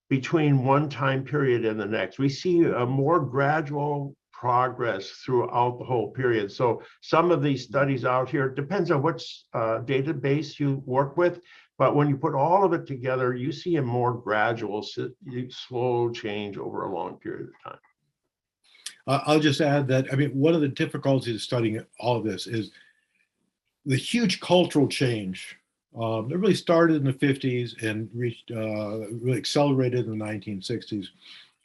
between one time period and the next. We see a more gradual progress throughout the whole period. So some of these studies out here, depends on which database you work with, but when you put all of it together, you see a more gradual, slow change over a long period of time. I'll just add that, one of the difficulties of studying all of this is the huge cultural change. It really started in the 50s and really accelerated in the 1960s.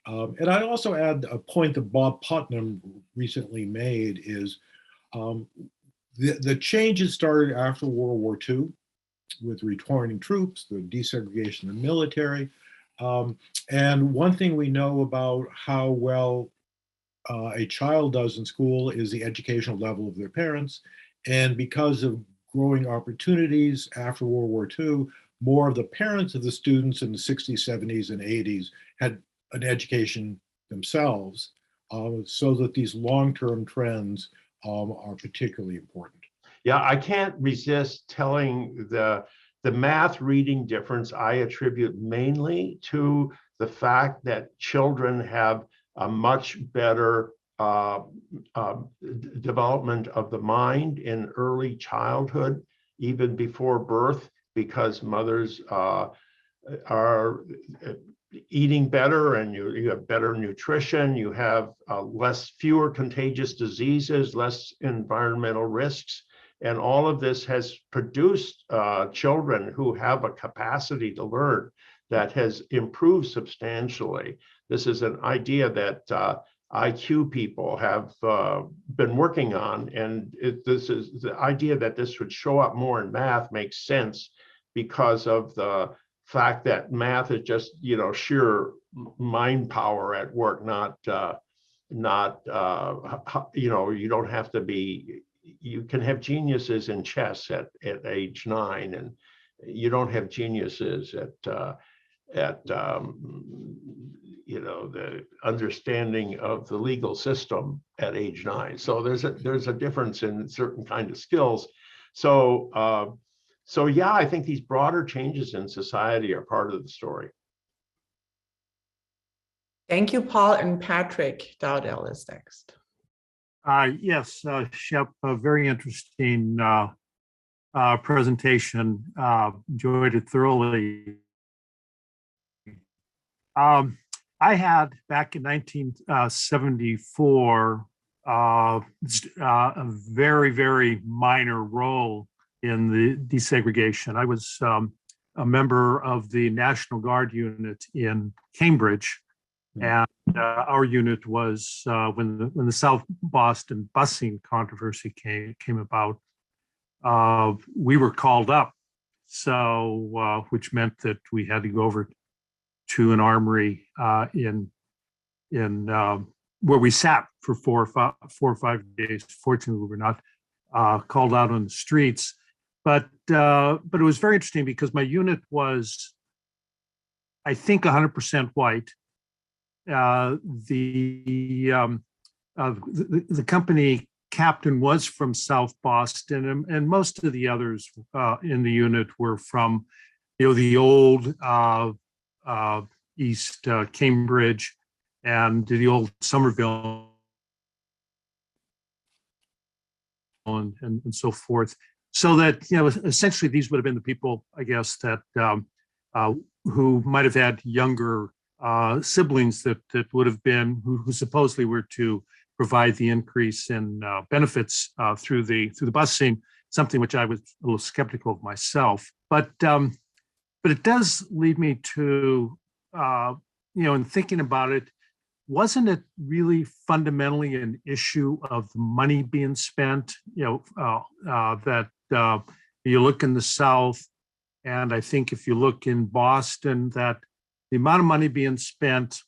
And I'd also add a point that Bob Putnam recently made is the changes started after World War II with returning troops, the desegregation of the military. And one thing we know about how well a child does in school is the educational level of their parents. And because of growing opportunities after World War II, more of the parents of the students in the 60s, 70s, and 80s had an education themselves, so that these long-term trends are particularly important. Yeah, I can't resist telling the math reading difference I attribute mainly to the fact that children have a much better development of the mind in early childhood, even before birth, because mothers are eating better and you have better nutrition, you have fewer contagious diseases, less environmental risks. And all of this has produced children who have a capacity to learn that has improved substantially. This is an idea that IQ people have been working on. And this is the idea that this would show up more in math makes sense because of the fact that math is just, sheer mind power at work, not you don't have to be, you can have geniuses in chess at age 9, and you don't have geniuses at the understanding of the legal system at age 9. So there's a difference in certain kind of skills. So yeah, I think these broader changes in society are part of the story. Thank you, Paul. And Patrick Dowdell is next. Yes, Shep, a very interesting presentation. Enjoyed it thoroughly. I had, back in 1974, a very, very minor role in the desegregation. I was a member of the National Guard unit in Cambridge. And our unit was, when the South Boston busing controversy came about, we were called up. So, which meant that we had to go over to an armory in where we sat for 4 or 5 days. Fortunately, we were not called out on the streets. But it was very interesting because my unit was, I think, 100% white. The company captain was from South Boston, and most of the others in the unit were from, the old East Cambridge and the old Somerville and so forth. So that, essentially these would have been the people, I guess, that who might have had younger siblings that would have been, who supposedly were to provide the increase in benefits through the busing, something which I was a little skeptical of myself. But it does lead me to, in thinking about it, wasn't it really fundamentally an issue of the money being spent? That you look in the South, and I think if you look in Boston, that the amount of money being spent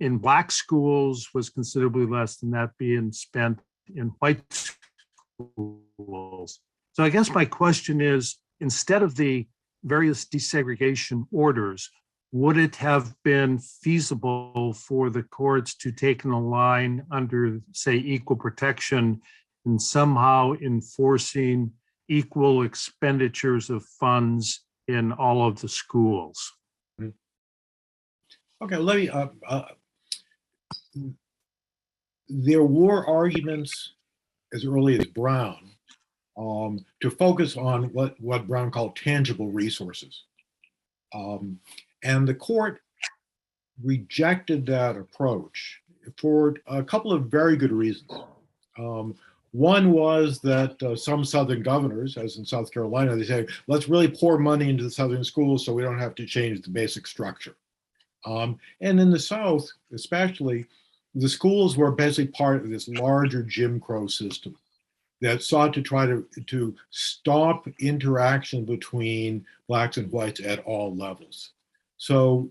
in Black schools was considerably less than that being spent in white schools. So I guess my question is, instead of the various desegregation orders, would it have been feasible for the courts to take a line under, say, equal protection and somehow enforcing equal expenditures of funds in all of the schools? Okay, let me, there were arguments as early as Brown to focus on what Brown called tangible resources. And the court rejected that approach for a couple of very good reasons. One was that some Southern governors, as in South Carolina, they say, let's really pour money into the Southern schools so we don't have to change the basic structure. And in the South, especially, the schools were basically part of this larger Jim Crow system that sought to try to stop interaction between Blacks and whites at all levels. So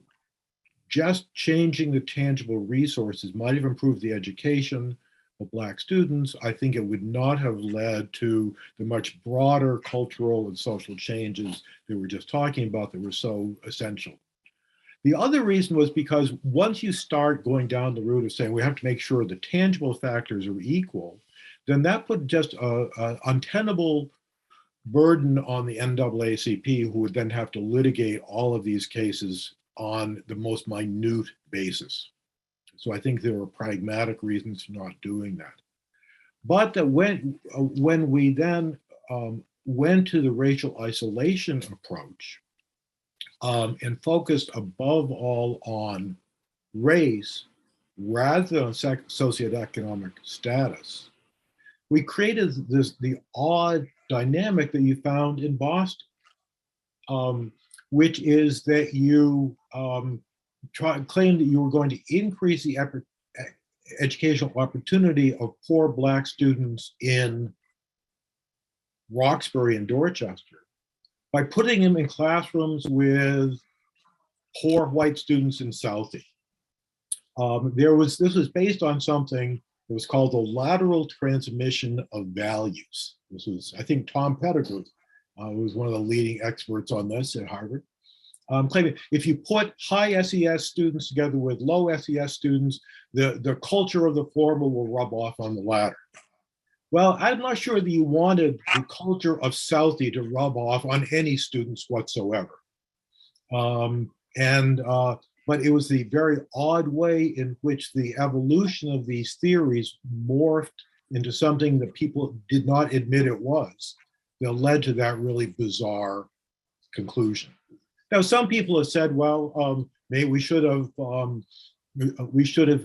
just changing the tangible resources might have improved the education of Black students. I think it would not have led to the much broader cultural and social changes that we're just talking about that were so essential. The other reason was because once you start going down the route of saying we have to make sure the tangible factors are equal, then that put just an untenable burden on the NAACP, who would then have to litigate all of these cases on the most minute basis. So I think there were pragmatic reasons for not doing that. But when we then went to the racial isolation approach and focused above all on race rather than socioeconomic status, we created the odd dynamic that you found in Boston, which is that you claimed that you were going to increase the educational opportunity of poor Black students in Roxbury and Dorchester by putting them in classrooms with poor white students in Southie. This was based on something that was called the lateral transmission of values. This was, I think, Tom Pettigrew, who was one of the leading experts on this at Harvard, claiming if you put high SES students together with low SES students, the culture of the former will rub off on the latter. Well, I'm not sure that you wanted the culture of Southie to rub off on any students whatsoever. But it was the very odd way in which the evolution of these theories morphed into something that people did not admit it was that led to that really bizarre conclusion. Now, some people have said, well, maybe we should have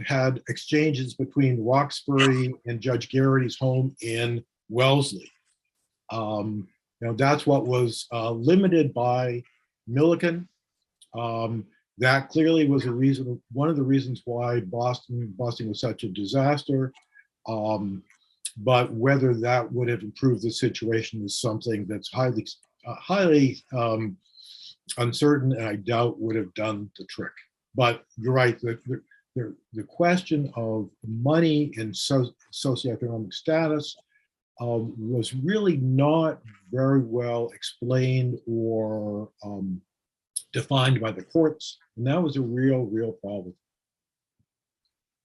had exchanges between Roxbury and Judge Garrity's home in Wellesley. That's what was limited by Millikan. That clearly was a reason, one of the reasons why Boston was such a disaster. But whether that would have improved the situation is something that's highly uncertain, and I doubt would have done the trick. But you're right, the question of money and socioeconomic status was really not very well explained or defined by the courts, and that was a real problem.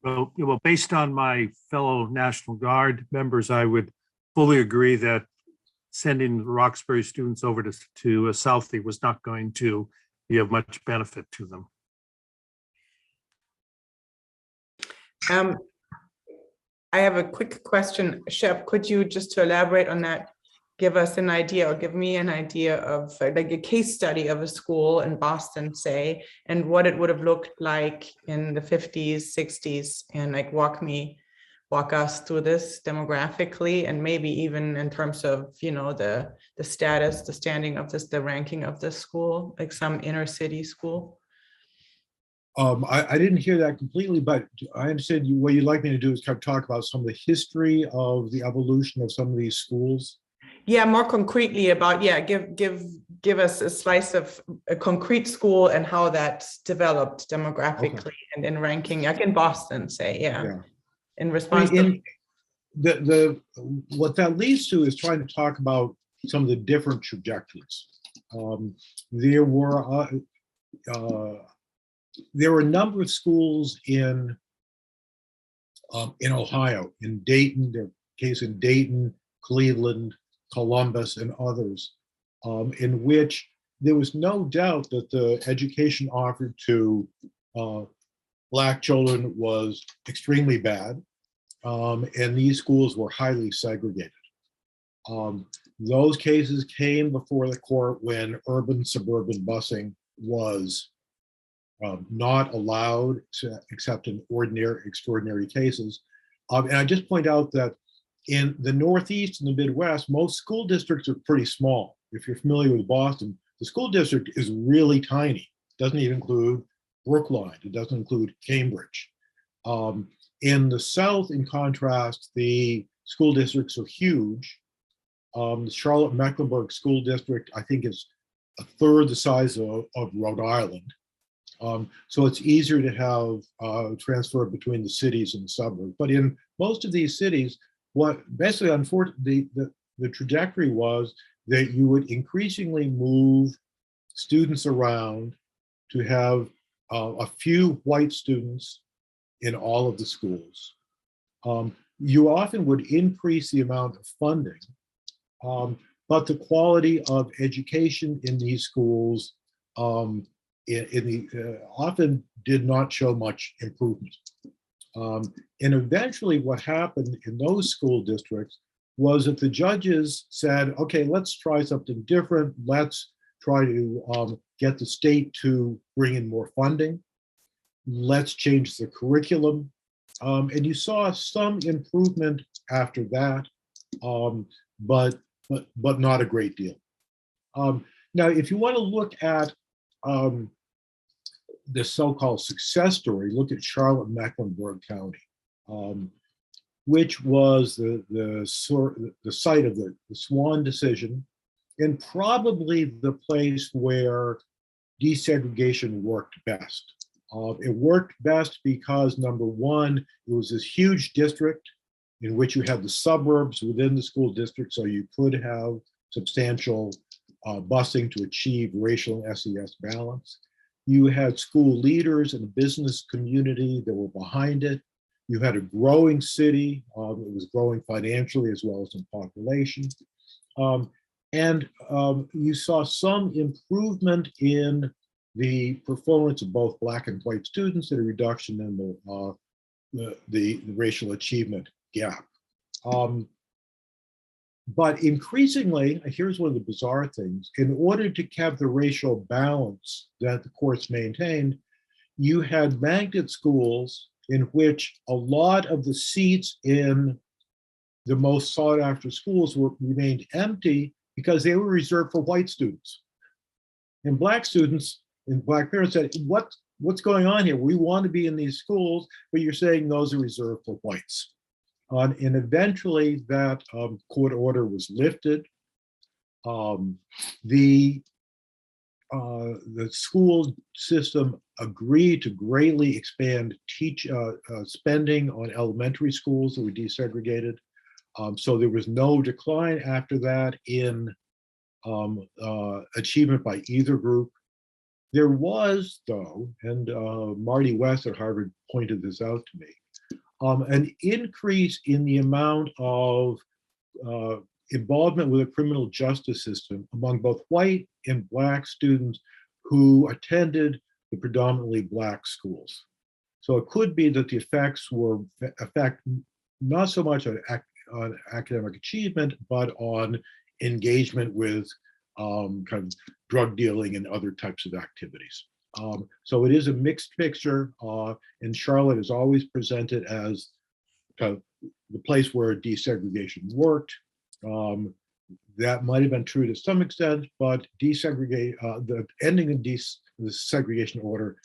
Well, based on my fellow National Guard members, I would fully agree that sending Roxbury students over to Southie was not going to be of much benefit to them. I have a quick question. Shep, could you, just to elaborate on that, give us an idea, or give me an idea of like a case study of a school in Boston, say, and what it would have looked like in the 50s, 60s, and like walk us through this demographically, and maybe even in terms of, you know, the status, the standing of this, the ranking of the school, like some inner city school. I didn't hear that completely, but I understand what you'd like me to do is kind of talk about some of the history of the evolution of some of these schools. Yeah, more concretely about, yeah, give us a slice of a concrete school and how that's developed demographically and in ranking, like in Boston, say, yeah. In response to what that leads to is trying to talk about some of the different trajectories. There were a number of schools in Ohio, in Dayton, there case in Dayton, Cleveland, Columbus, and others, in which there was no doubt that the education offered to Black children was extremely bad, and these schools were highly segregated. Those cases came before the court when urban-suburban busing was not allowed except in extraordinary cases. And I just point out that in the Northeast and the Midwest, most school districts are pretty small. If you're familiar with Boston, the school district is really tiny. It doesn't even include Brookline. It doesn't include Cambridge. In the South, in contrast, the school districts are huge. The Charlotte-Mecklenburg School District, I think, is a third the size of Rhode Island. So it's easier to have transfer between the cities and the suburbs. But in most of these cities, what basically, unfortunately, the trajectory was that you would increasingly move students around to have a few white students in all of the schools. You often would increase the amount of funding, but the quality of education in these schools often did not show much improvement. And eventually what happened in those school districts was that the judges said, okay, let's try something different. Let's try to get the state to bring in more funding. Let's change the curriculum. And you saw some improvement after that, but not a great deal. Now, if you want to look at the so-called success story, look at Charlotte-Mecklenburg County, which was the site of the Swan decision, and probably the place where desegregation worked best. It worked best because, number one, it was this huge district in which you had the suburbs within the school district, so you could have substantial busing to achieve racial and SES balance. You had school leaders and a business community that were behind it. You had a growing city. It was growing financially as well as in population. And you saw some improvement in the performance of both Black and white students and a reduction in the racial achievement gap. But increasingly, here's one of the bizarre things, in order to have the racial balance that the courts maintained, you had magnet schools in which a lot of the seats in the most sought after schools remained empty because they were reserved for white students. And Black students and Black parents said, what's going on here? We want to be in these schools, but you're saying those are reserved for whites. And eventually that court order was lifted. The school system agreed to greatly expand spending on elementary schools that were desegregated. So there was no decline after that in achievement by either group. There was, though, and Marty West at Harvard pointed this out to me, an increase in the amount of involvement with the criminal justice system among both white and Black students who attended the predominantly Black schools. So it could be that the effects were not so much on academic achievement, but on engagement with kind of drug dealing and other types of activities. So it is a mixed picture, and Charlotte is always presented as kind of the place where desegregation worked. That might have been true to some extent, but the ending of the segregation order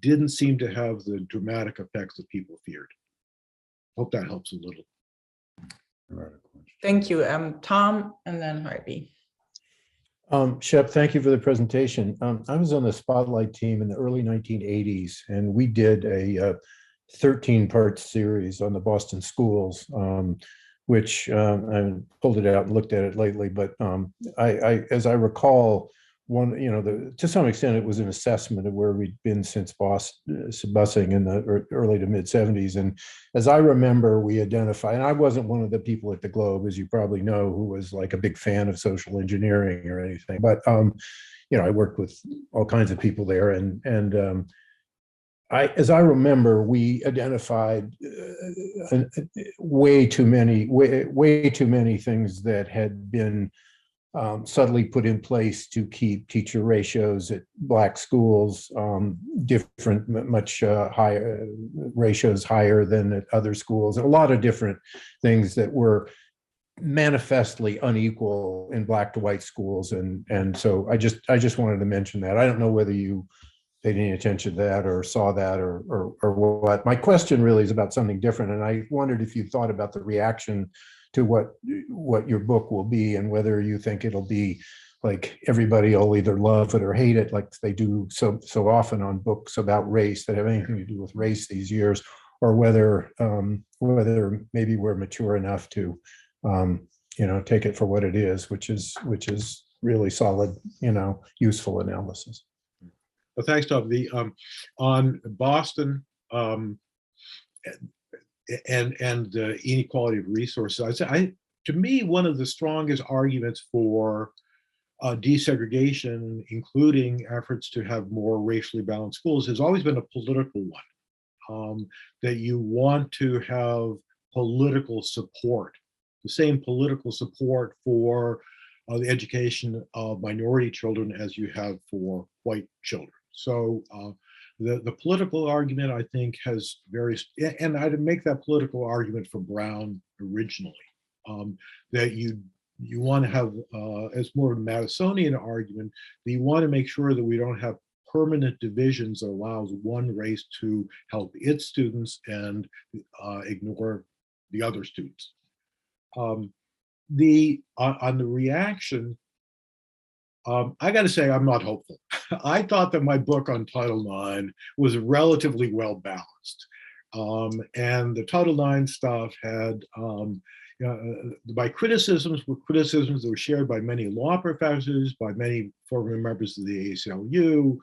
didn't seem to have the dramatic effects that people feared. Hope that helps a little. Thank you, Tom, and then Harvey. Shep, thank you for the presentation. I was on the Spotlight team in the early 1980s, and we did a 13-part series on the Boston schools, which I pulled it out and looked at it lately. But as I recall, to some extent, it was an assessment of where we'd been since busing in the early to mid 70s. And as I remember, we identified, and I wasn't one of the people at the Globe, as you probably know, who was like a big fan of social engineering or anything. But I worked with all kinds of people there, and as I remember, we identified way too many things that had been subtly put in place to keep teacher ratios at Black schools different, much higher ratios, higher than at other schools, and a lot of different things that were manifestly unequal in Black to white schools. And so I just wanted to mention that. I don't know whether you paid any attention to that or saw that or what. My question really is about something different, and I wondered if you thought about the reaction to what your book will be, and whether you think it'll be like everybody will either love it or hate it, like they do so often on books about race that have anything to do with race these years, or whether maybe we're mature enough to take it for what it is, which is really solid, useful analysis. Well, thanks, Tom. On Boston and the inequality of resources, to me, one of the strongest arguments for desegregation, including efforts to have more racially balanced schools, has always been a political one. That you want to have political support, the same political support for the education of minority children as you have for white children. So the political argument, I think, has various, and I'd make that political argument for Brown originally, that you want to have, as more of a Madisonian argument, that you want to make sure that we don't have permanent divisions that allows one race to help its students and ignore the other students. On the reaction, I got to say, I'm not hopeful. I thought that my book on Title IX was relatively well balanced. And the Title IX stuff had, my criticisms were criticisms that were shared by many law professors, by many former members of the ACLU,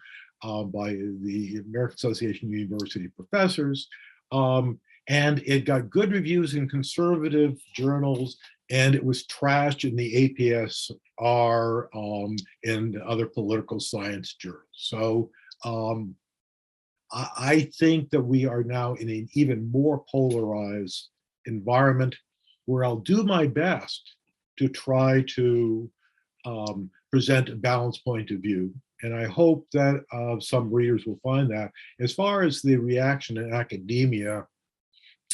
by the American Association of University Professors. And it got good reviews in conservative journals, and it was trashed in the APSR and other political science journals. So I think that we are now in an even more polarized environment, where I'll do my best to try to present a balanced point of view. And I hope that some readers will find that. As far as the reaction in academia,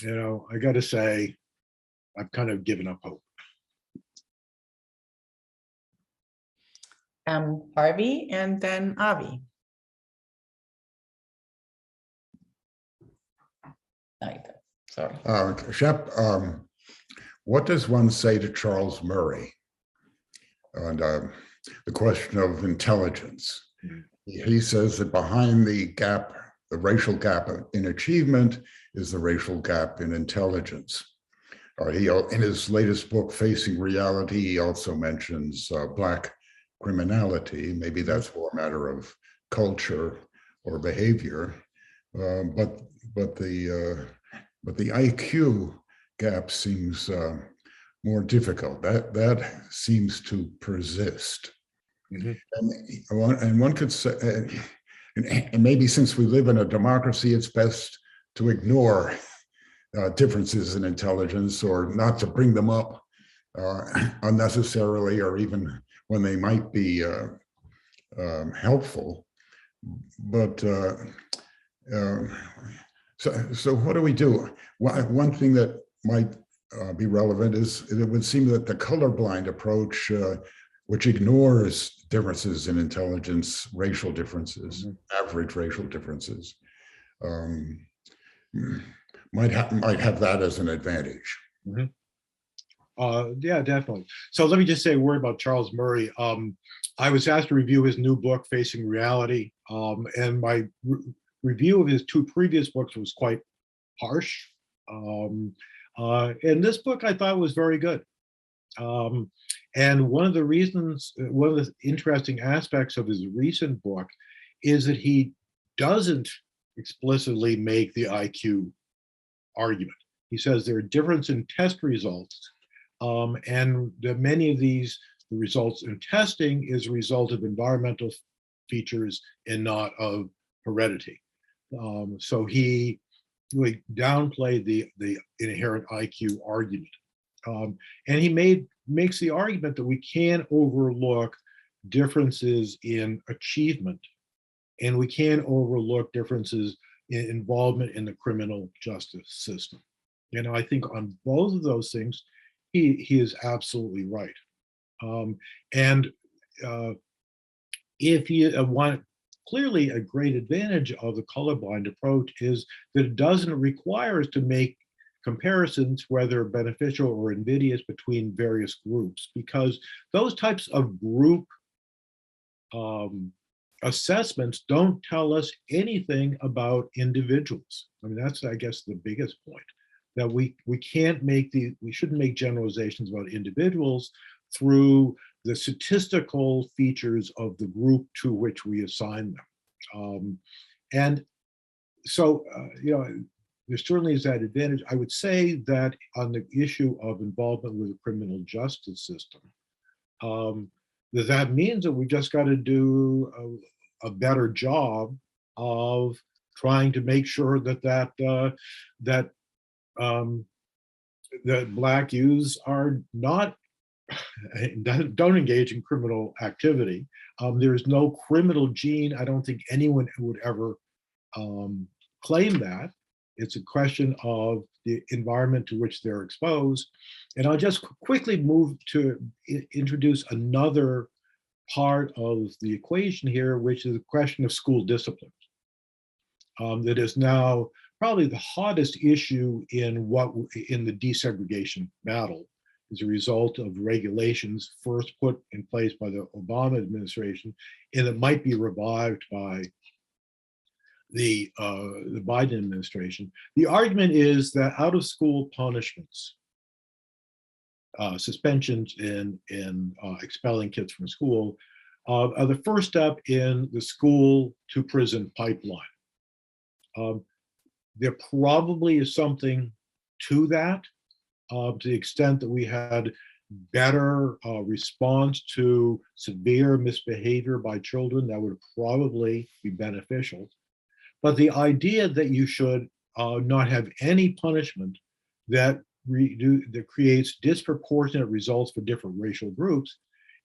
I got to say, I've kind of given up hope. Harvey, and then Avi. There you go. Sorry. Shep, what does one say to Charles Murray on the question of intelligence? He says that behind the gap, the racial gap in achievement, is the racial gap in intelligence. He, in his latest book, Facing Reality, he also mentions Black criminality. Maybe that's more a matter of culture or behavior, but the IQ gap seems more difficult. That seems to persist. And one could say, and maybe since we live in a democracy, it's best to ignore differences in intelligence or not to bring them up unnecessarily, or even when they might be helpful. But so what do we do? One thing that might be relevant is it would seem that the colorblind approach, which ignores differences in intelligence, racial differences, average racial differences, might have that as an advantage. Yeah, definitely. So let me just say a word about Charles Murray. I was asked to review his new book, Facing Reality, and my review of his two previous books was quite harsh. And this book I thought was very good. And one of the interesting aspects of his recent book is that he doesn't explicitly make the IQ argument. He says there are differences in test results, and that many of these results in testing is a result of environmental features and not of heredity. So he really downplayed the inherent IQ argument. And he makes the argument that we can't overlook differences in achievement, and we can't overlook differences in involvement in the criminal justice system. And I think on both of those things, he is absolutely right. And if you want, clearly a great advantage of the colorblind approach is that it doesn't require us to make comparisons, whether beneficial or invidious, between various groups, because those types of group assessments don't tell us anything about individuals. I mean, that's, I guess, the biggest point, that we shouldn't make generalizations about individuals through the statistical features of the group to which we assign them. And so, there certainly is that advantage. I would say that on the issue of involvement with the criminal justice system, that means that we just got to do a better job of trying to make sure that Black youths are not don't engage in criminal activity. There is no criminal gene. I don't think anyone would ever claim that. It's a question of the environment to which they're exposed. And I'll just quickly move to introduce another part of the equation here, which is the question of school discipline. That is now probably the hottest issue in the desegregation battle, as a result of regulations first put in place by the Obama administration, and it might be revived by the Biden administration. The argument is that out-of-school punishments, suspensions and expelling kids from school, are the first step in the school to prison pipeline. There probably is something to that, to the extent that we had better response to severe misbehavior by children, that would probably be beneficial. But the idea that you should not have any punishment that creates disproportionate results for different racial groups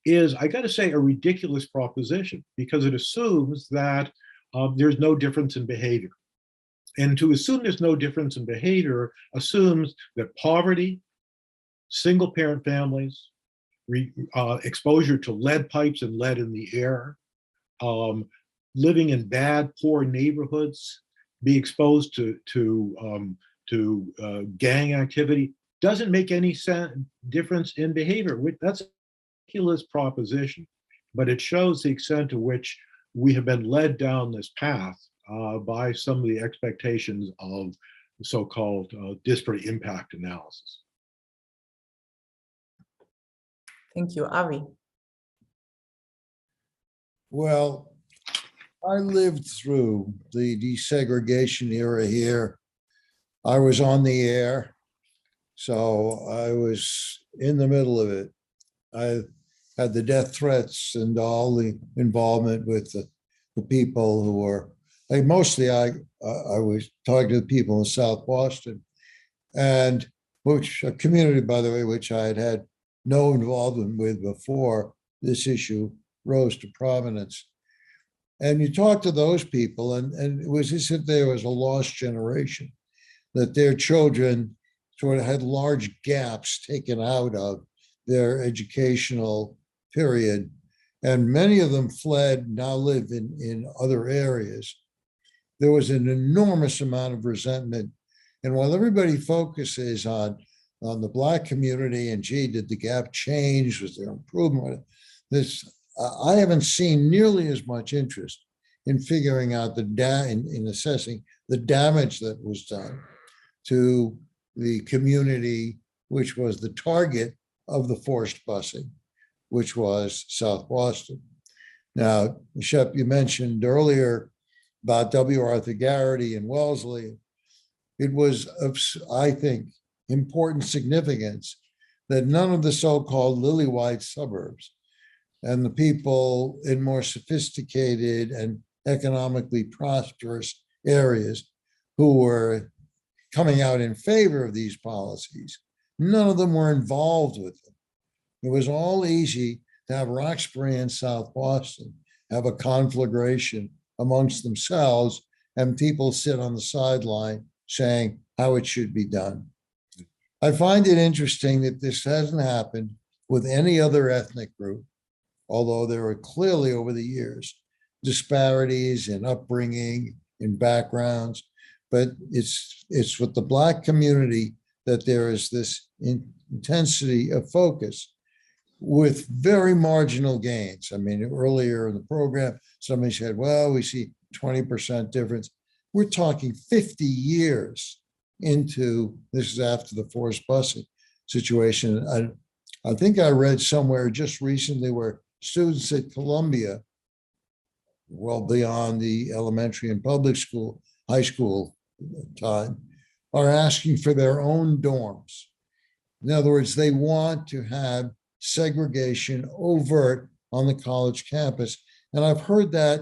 is, I got to say, a ridiculous proposition, because it assumes that there's no difference in behavior. And to assume there's no difference in behavior assumes that poverty, single parent families, exposure to lead pipes and lead in the air, living in bad, poor neighborhoods, be exposed to gang activity, doesn't make any difference in behavior. That's a ridiculous proposition, but it shows the extent to which we have been led down this path by some of the expectations of the so-called disparate impact analysis. Thank you, Avi. Well, I lived through the desegregation era here. I was on the air, so I was in the middle of it. I had the death threats and all the involvement with the people who were, like mostly I was talking to the people in South Boston, and which a community, by the way, which I had had no involvement with before this issue rose to prominence. And you talk to those people, and it was as if there was a lost generation, that their children sort of had large gaps taken out of their educational period. And many of them fled, now live in other areas. There was an enormous amount of resentment. And while everybody focuses on the Black community and gee, did the gap change? Was there improvement? I haven't seen nearly as much interest in figuring out in assessing the damage that was done to the community, which was the target of the forced busing, which was South Boston. Now, Shep, you mentioned earlier about W. Arthur Garrity and Wellesley. It was of, I think, important significance that none of the so-called lily-white suburbs and the people in more sophisticated and economically prosperous areas who were coming out in favor of these policies, none of them were involved with them. It was all easy to have Roxbury and South Boston have a conflagration amongst themselves, and people sit on the sideline saying how it should be done. I find it interesting that this hasn't happened with any other ethnic group, although there are clearly over the years disparities in upbringing, in backgrounds, but it's with the Black community that there is this intensity of focus with very marginal gains. I mean, earlier in the program, somebody said, well, we see 20% difference. We're talking 50 years into, this is after the forced busing situation. I think I read somewhere just recently where students at Columbia, well beyond the elementary and public school, high school time, are asking for their own dorms. In other words, they want to have segregation overt on the college campus. And I've heard that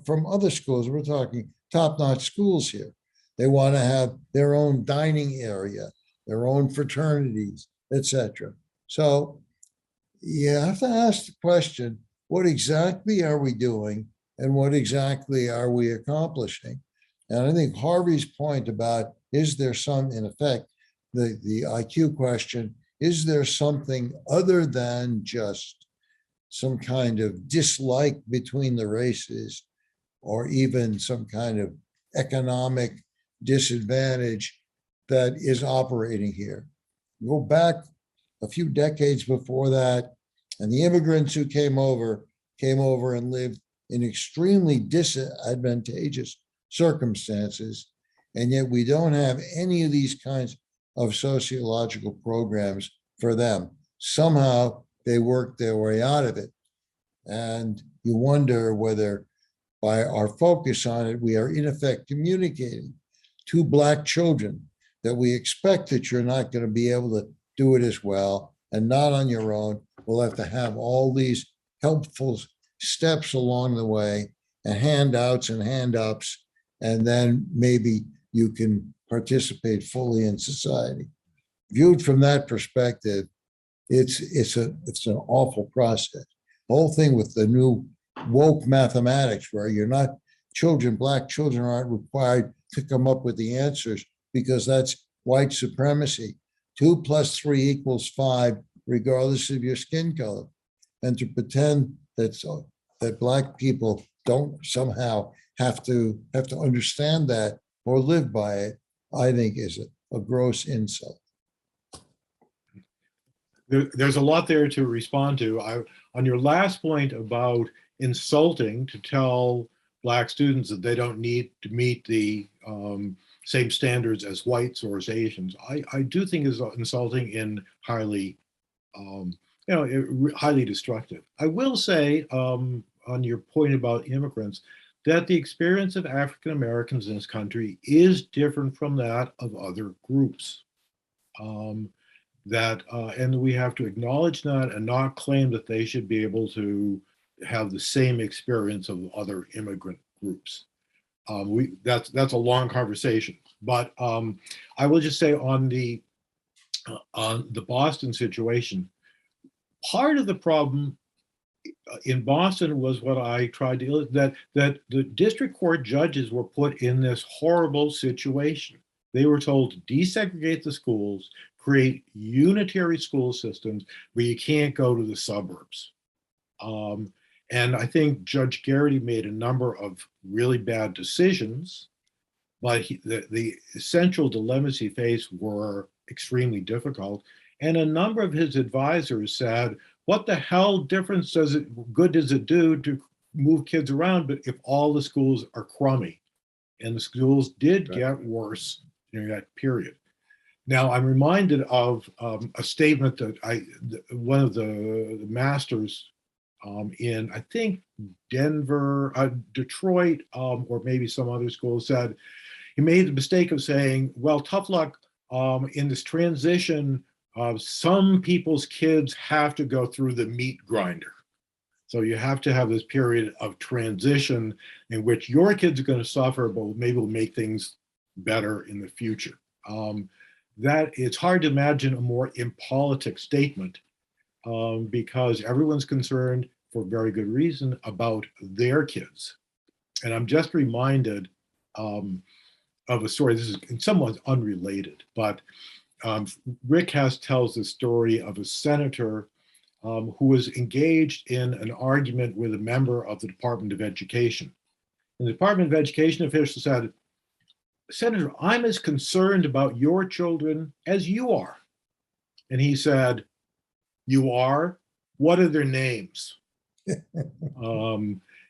from other schools. We're talking top-notch schools here. They want to have their own dining area, their own fraternities, etc. So you have to ask the question, what exactly are we doing and what exactly are we accomplishing? And I think Harvey's point about, is there some, in effect, the IQ question, is there something other than just some kind of dislike between the races or even some kind of economic disadvantage that is operating here? Go back a few decades before that, and the immigrants who came over and lived in extremely disadvantageous circumstances, and yet we don't have any of these kinds of sociological programs for them. Somehow they work their way out of it. And you wonder whether by our focus on it, we are in effect communicating to Black children that we expect that you're not going to be able to do it as well, and not on your own. We'll have to have all these helpful steps along the way and handouts and hand-ups, and then maybe you can participate fully in society. Viewed from that perspective, it's an awful process. The whole thing with the new woke mathematics, where you're not, Black children aren't required to come up with the answers because that's white supremacy. 2 + 3 = 5 regardless of your skin color. And to pretend that Black people don't somehow have to understand that or live by it, I think is a gross insult. There's a lot there to respond to. On your last point about insulting to tell Black students that they don't need to meet the same standards as whites or as Asians, I do think is insulting and highly, highly destructive. I will say, on your point about immigrants, that the experience of African Americans in this country is different from that of other groups. And we have to acknowledge that and not claim that they should be able to have the same experience of other immigrant groups. That's a long conversation, but I will just say on the Boston situation, part of the problem in Boston was what I tried to that the district court judges were put in this horrible situation. They were told to desegregate the schools, create unitary school systems where you can't go to the suburbs. And I think Judge Garrity made a number of really bad decisions, but the essential dilemmas he faced were extremely difficult. And a number of his advisors said, what the hell difference good does it do to move kids around, but if all the schools are crummy? And the schools did get worse during that period. Now, I'm reminded of a statement that one of the masters in, I think, Denver, Detroit, or maybe some other school said, he made the mistake of saying, well, tough luck in this transition, some people's kids have to go through the meat grinder. So you have to have this period of transition in which your kids are going to suffer, but maybe we'll make things better in the future. That it's hard to imagine a more impolitic statement because everyone's concerned for very good reason about their kids. And I'm just reminded of a story. This is in some ways unrelated, but Rick Hess tells the story of a senator who was engaged in an argument with a member of the Department of Education. And the Department of Education official said, Senator, I'm as concerned about your children as you are. And he said, you are? What are their names?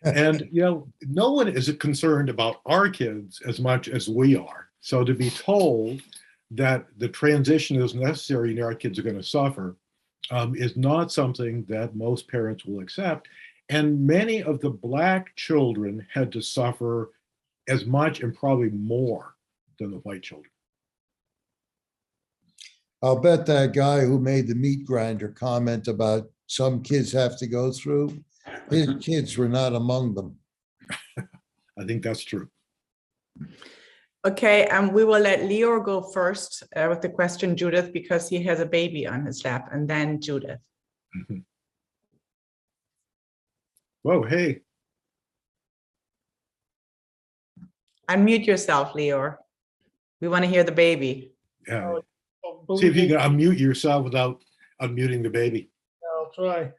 And, no one is concerned about our kids as much as we are. So to be told that the transition is necessary and our kids are going to suffer is not something that most parents will accept. And many of the Black children had to suffer as much and probably more than the white children. I'll bet that guy who made the meat grinder comment about some kids have to go through, his kids were not among them. I think that's true. Okay, we will let Leo go first with the question, Judith, because he has a baby on his lap, and then Judith. Mm-hmm. Whoa, hey. Unmute yourself, Leo. We want to hear the baby. Yeah. See if you can unmute yourself without unmuting the baby. I'll try.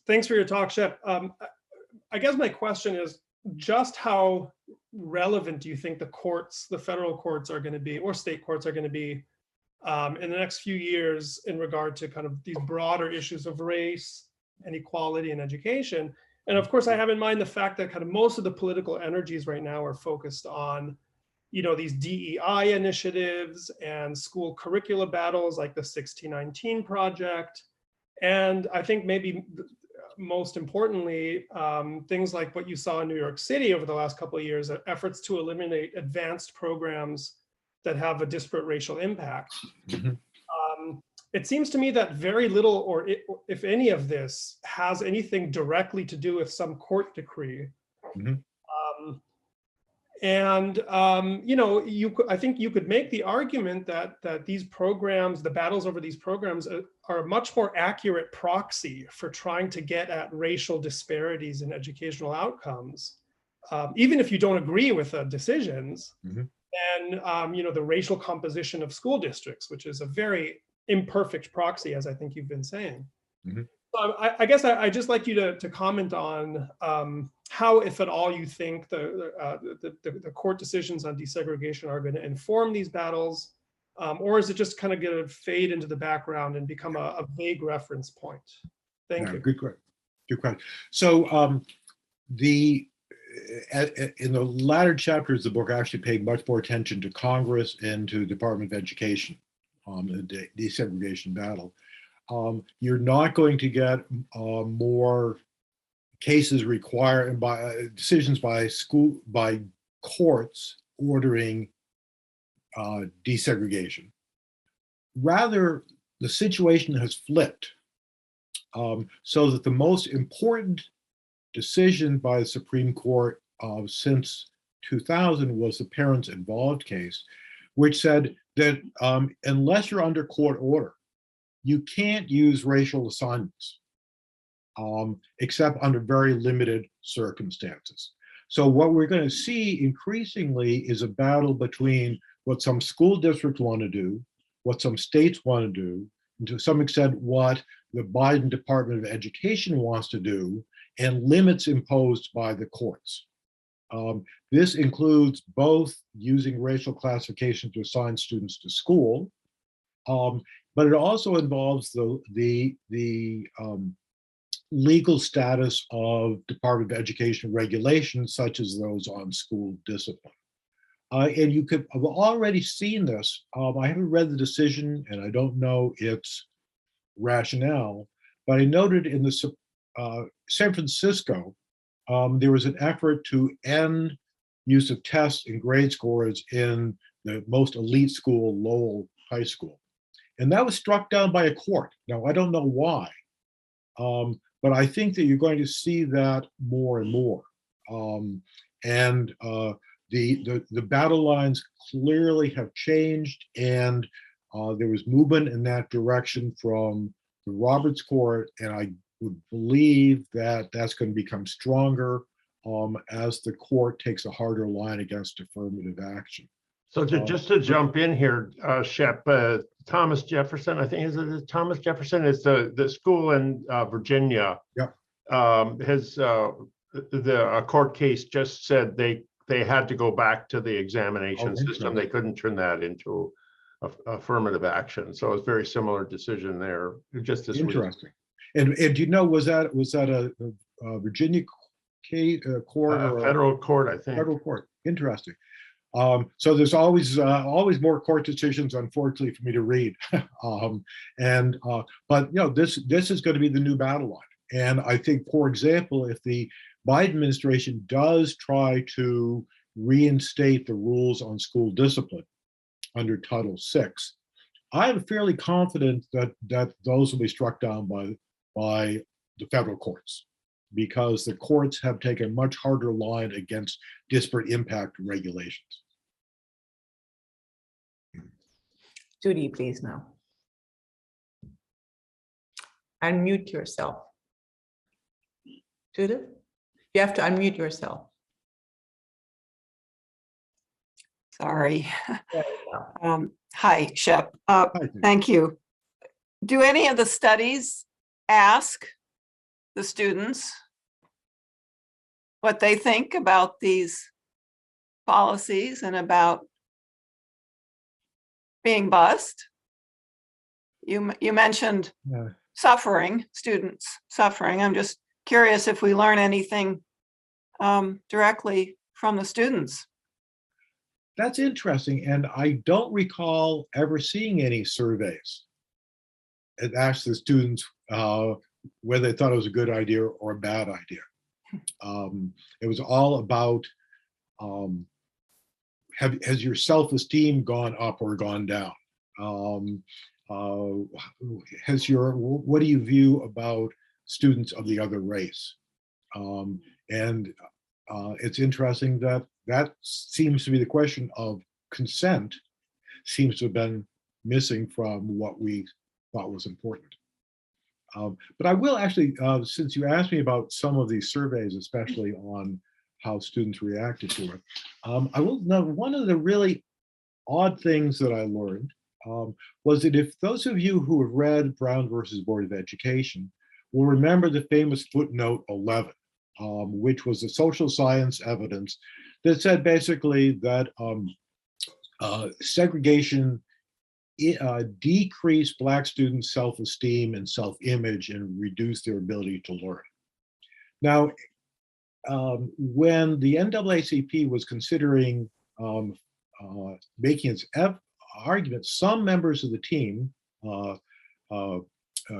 Thanks for your talk, Shep. I guess my question is just how relevant do you think the courts, the federal courts are going to be, or state courts are going to be in the next few years in regard to kind of these broader issues of race and equality in education? And of course, I have in mind the fact that kind of most of the political energies right now are focused on, these DEI initiatives and school curricula battles like the 1619 Project. And I think maybe most importantly, things like what you saw in New York City over the last couple of years, efforts to eliminate advanced programs that have a disparate racial impact. Mm-hmm. It seems to me that very little, or if any of this, has anything directly to do with some court decree. Mm-hmm. I think you could make the argument that these programs, the battles over these programs, are a much more accurate proxy for trying to get at racial disparities in educational outcomes, even if you don't agree with the decisions. Mm-hmm. And the racial composition of school districts, which is a very imperfect proxy, as I think you've been saying. Mhm. I guess I'd just like you to comment on how, if at all, you think the court decisions on desegregation are going to inform these battles, or is it just kind of going to fade into the background and become a vague reference point? Thank Yeah, you. good question. So in the latter chapters of the book, I actually paid much more attention to Congress and to Department of Education, the desegregation battle. You're not going to get more cases required by decisions by courts ordering desegregation. Rather, the situation has flipped, so that the most important decision by the Supreme Court since 2000 was the Parents Involved case, which said that unless you're under court order, you can't use racial assignments, except under very limited circumstances. So what we're going to see increasingly is a battle between what some school districts want to do, what some states want to do, and to some extent what the Biden Department of Education wants to do, and limits imposed by the courts. This includes both using racial classification to assign students to school, but it also involves the legal status of Department of Education regulations, such as those on school discipline. And you could have already seen this. I haven't read the decision, and I don't know its rationale, but I noted in the San Francisco, there was an effort to end use of tests and grade scores in the most elite school, Lowell High School. And that was struck down by a court. Now, I don't know why, but I think that you're going to see that more and more. The battle lines clearly have changed, and there was movement in that direction from the Roberts Court, and I would believe that that's going to become stronger as the court takes a harder line against affirmative action. So just to jump in here, Shep, Thomas Jefferson, I think, is it Thomas Jefferson? Is the school in Virginia. Yep. Has a court case just said they had to go back to the examination system. They couldn't turn that into affirmative action. So it's a very similar decision there. Just this interesting. And do you know, was that a Virginia case, court or federal court? I think federal court. Interesting. So there's always more court decisions, unfortunately, for me to read. But this is going to be the new battle line. And I think, for example, if the Biden administration does try to reinstate the rules on school discipline under Title VI, I'm fairly confident that those will be struck down by the federal courts, because the courts have taken a much harder line against disparate impact regulations. Judy, please now. Unmute yourself. Judith, you have to unmute yourself. Sorry. There you go. Hi, Shep. Hi, Thank you. Do any of the studies ask the students what they think about these policies and about being bused? You mentioned suffering, students suffering. I'm just curious if we learn anything directly from the students. That's interesting, and I don't recall ever seeing any surveys that asked the students whether they thought it was a good idea or a bad idea. It was all about has your self-esteem gone up or gone down? What do you view about students of the other race? It's interesting that seems to be the question of consent, seems to have been missing from what we thought was important. But I will actually, since you asked me about some of these surveys, especially on how students reacted to it, I will know one of the really odd things that I learned was that if those of you who have read Brown versus Board of Education will remember the famous footnote 11, which was the social science evidence that said basically that segregation decreased Black students' self-esteem and self-image and reduced their ability to learn. Now, when the NAACP was considering making its argument, some members of the team,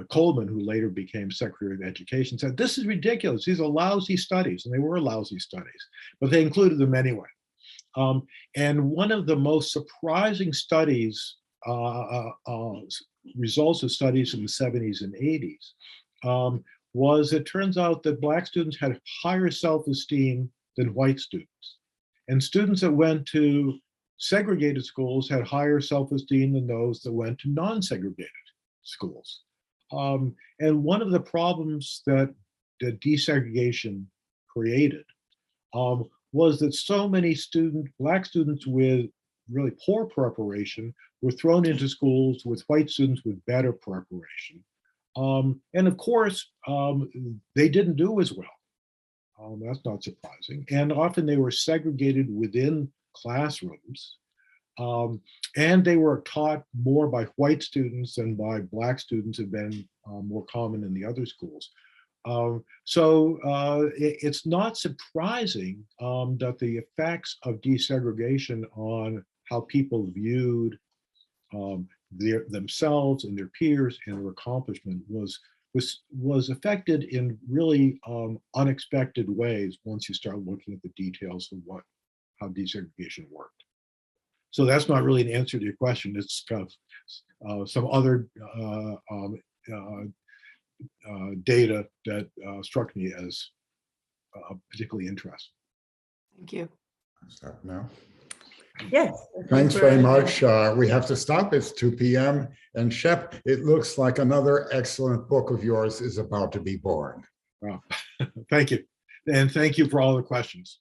Coleman, who later became Secretary of Education, said, this is ridiculous. These are lousy studies, and they were lousy studies, but they included them anyway. And one of the most surprising studies, results of studies in the 70s and 80s, was it turns out that Black students had higher self-esteem than white students. And students that went to segregated schools had higher self-esteem than those that went to non-segregated schools. And one of the problems that the desegregation created was that so many Black students with really poor preparation were thrown into schools with white students with better preparation. And of course, they didn't do as well. That's not surprising. And often they were segregated within classrooms. And they were taught more by white students than by Black students, have been more common in the other schools. It's not surprising that the effects of desegregation on how people viewed themselves and their peers and their accomplishment was affected in really unexpected ways once you start looking at the details of how desegregation worked. So that's not really an answer to your question. It's kind of some other data that struck me as particularly interesting. Thank you. Stop now. Yes. Thanks very much. We have to stop. It's 2 p.m. And Shep, it looks like another excellent book of yours is about to be born. Thank you. And thank you for all the questions.